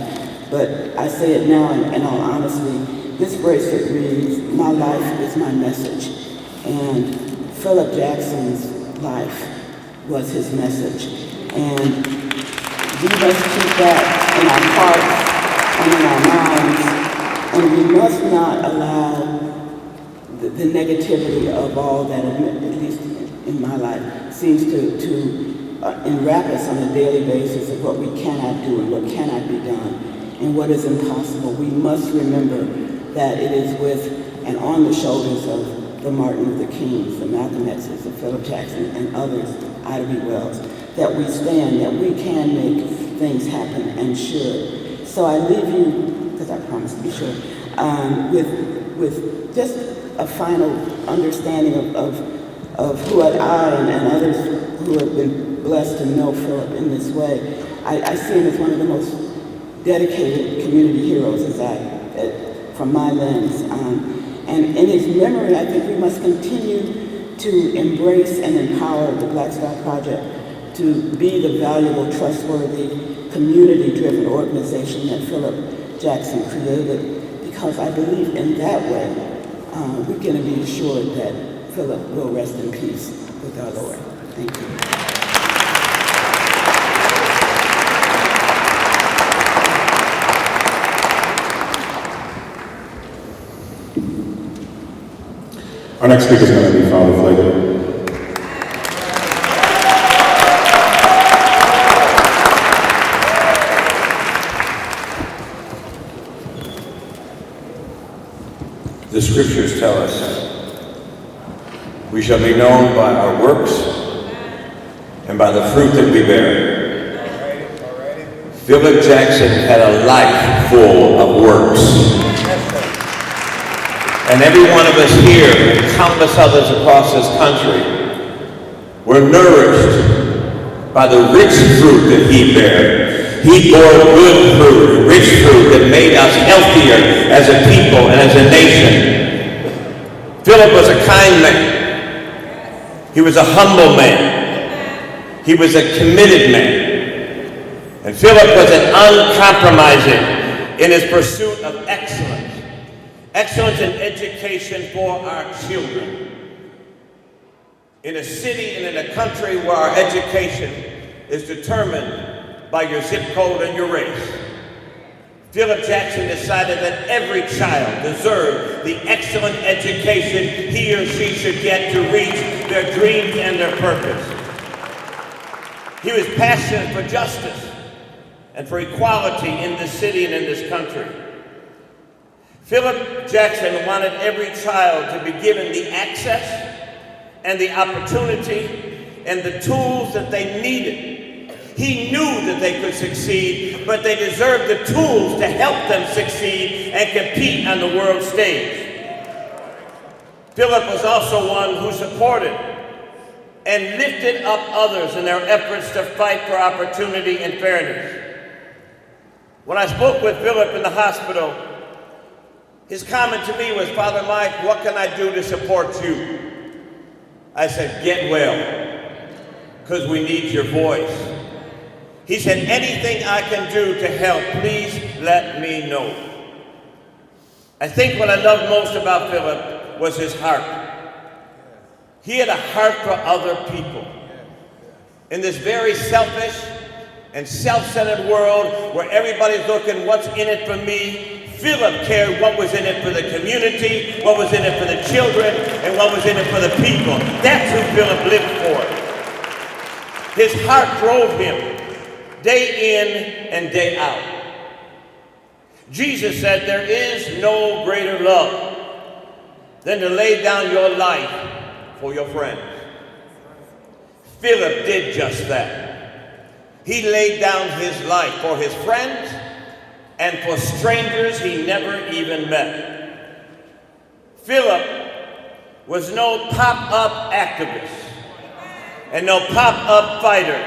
But I say it now in all honesty. This bracelet reads, "My life is my message." And Phillip Jackson's life was his message. And we must keep that in our hearts and in our minds. And we must not allow the negativity of all that, at least in my life, seems to enwrap us on a daily basis of what we cannot do and what cannot be done and what is impossible. We must remember that it is with and on the shoulders of the Martin Luther Kings, the Malcolm X's, the Phillip Jackson, and others, Ida B. Wells, that we stand, that we can make things happen and should. So I leave you, because I promised to be short, with just a final understanding of who I and others who have been blessed to know Phillip in this way. I see him as one of the most dedicated community heroes, from my lens. And in his memory, I think we must continue to embrace and empower the Black Star Project to be the valuable, trustworthy, community-driven organization that Phillip Jackson created, because I believe in that way we can be assured that Phillip will rest in peace with our Lord. Thank you. Our next speaker is going to be Father Phillip. The scriptures tell us we shall be known by our works and by the fruit that we bear. Phillip Jackson had a life full of works. And every one of us here, and countless others across this country, were nourished by the rich fruit that he bare. He bore good fruit, rich fruit that made us healthier as a people and as a nation. Phillip was a kind man. He was a humble man. He was a committed man. And Phillip was an uncompromising in his pursuit of excellence. Excellence in education for our children. In a city and in a country where our education is determined by your zip code and your race, Phillip Jackson decided that every child deserved the excellent education he or she should get to reach their dreams and their purpose. He was passionate for justice and for equality in this city and in this country. Phillip Jackson wanted every child to be given the access and the opportunity and the tools that they needed. He knew that they could succeed, but they deserved the tools to help them succeed and compete on the world stage. Phillip was also one who supported and lifted up others in their efforts to fight for opportunity and fairness. When I spoke with Phillip in the hospital, his comment to me was, "Father Mike, what can I do to support you?" I said, "Get well, because we need your voice." He said, "Anything I can do to help, please let me know." I think what I loved most about Phillip was his heart. He had a heart for other people. In this very selfish and self-centered world where everybody's looking, what's in it for me, Phillip cared what was in it for the community, what was in it for the children, and what was in it for the people. That's who Phillip lived for. His heart drove him day in and day out. Jesus said, "There is no greater love than to lay down your life for your friends." Phillip did just that. He laid down his life for his friends and for strangers he never even met. Phillip was no pop-up activist and no pop-up fighter.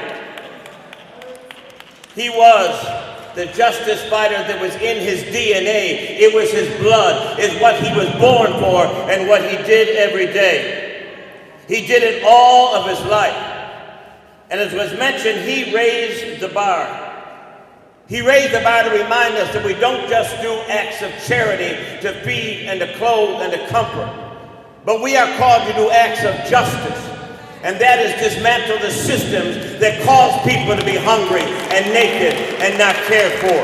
He was the justice fighter that was in his DNA. It was his blood, is what he was born for and what he did every day. He did it all of his life. And as was mentioned, he raised the bar. He raised the bar to remind us that we don't just do acts of charity to feed and to clothe and to comfort, but we are called to do acts of justice. And that is dismantle the systems that cause people to be hungry and naked and not cared for.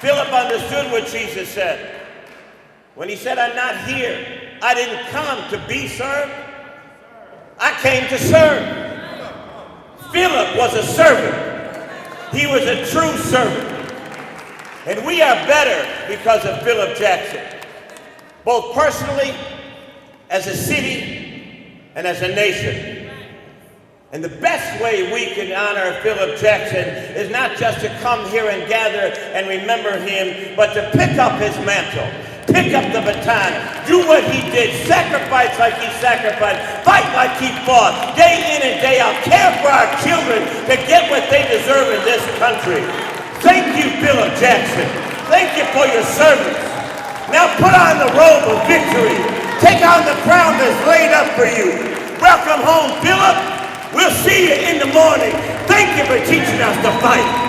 Phillip understood what Jesus said when he said, "I'm not here. I didn't come to be served. I came to serve." Phillip was a servant. He was a true servant. And we are better because of Phillip Jackson, both personally, as a city, and as a nation. And the best way we can honor Phillip Jackson is not just to come here and gather and remember him, but to pick up his mantle, pick up the baton, do what he did, sacrifice like he sacrificed, fight like he fought, day in and day out, care for our children to get what they deserve in this country. Thank you, Phillip Jackson. Thank you for your service. Now put on the robe of victory. Take on the crown that's laid up for you. Welcome home, Phillip. We'll see you in the morning. Thank you for teaching us to fight.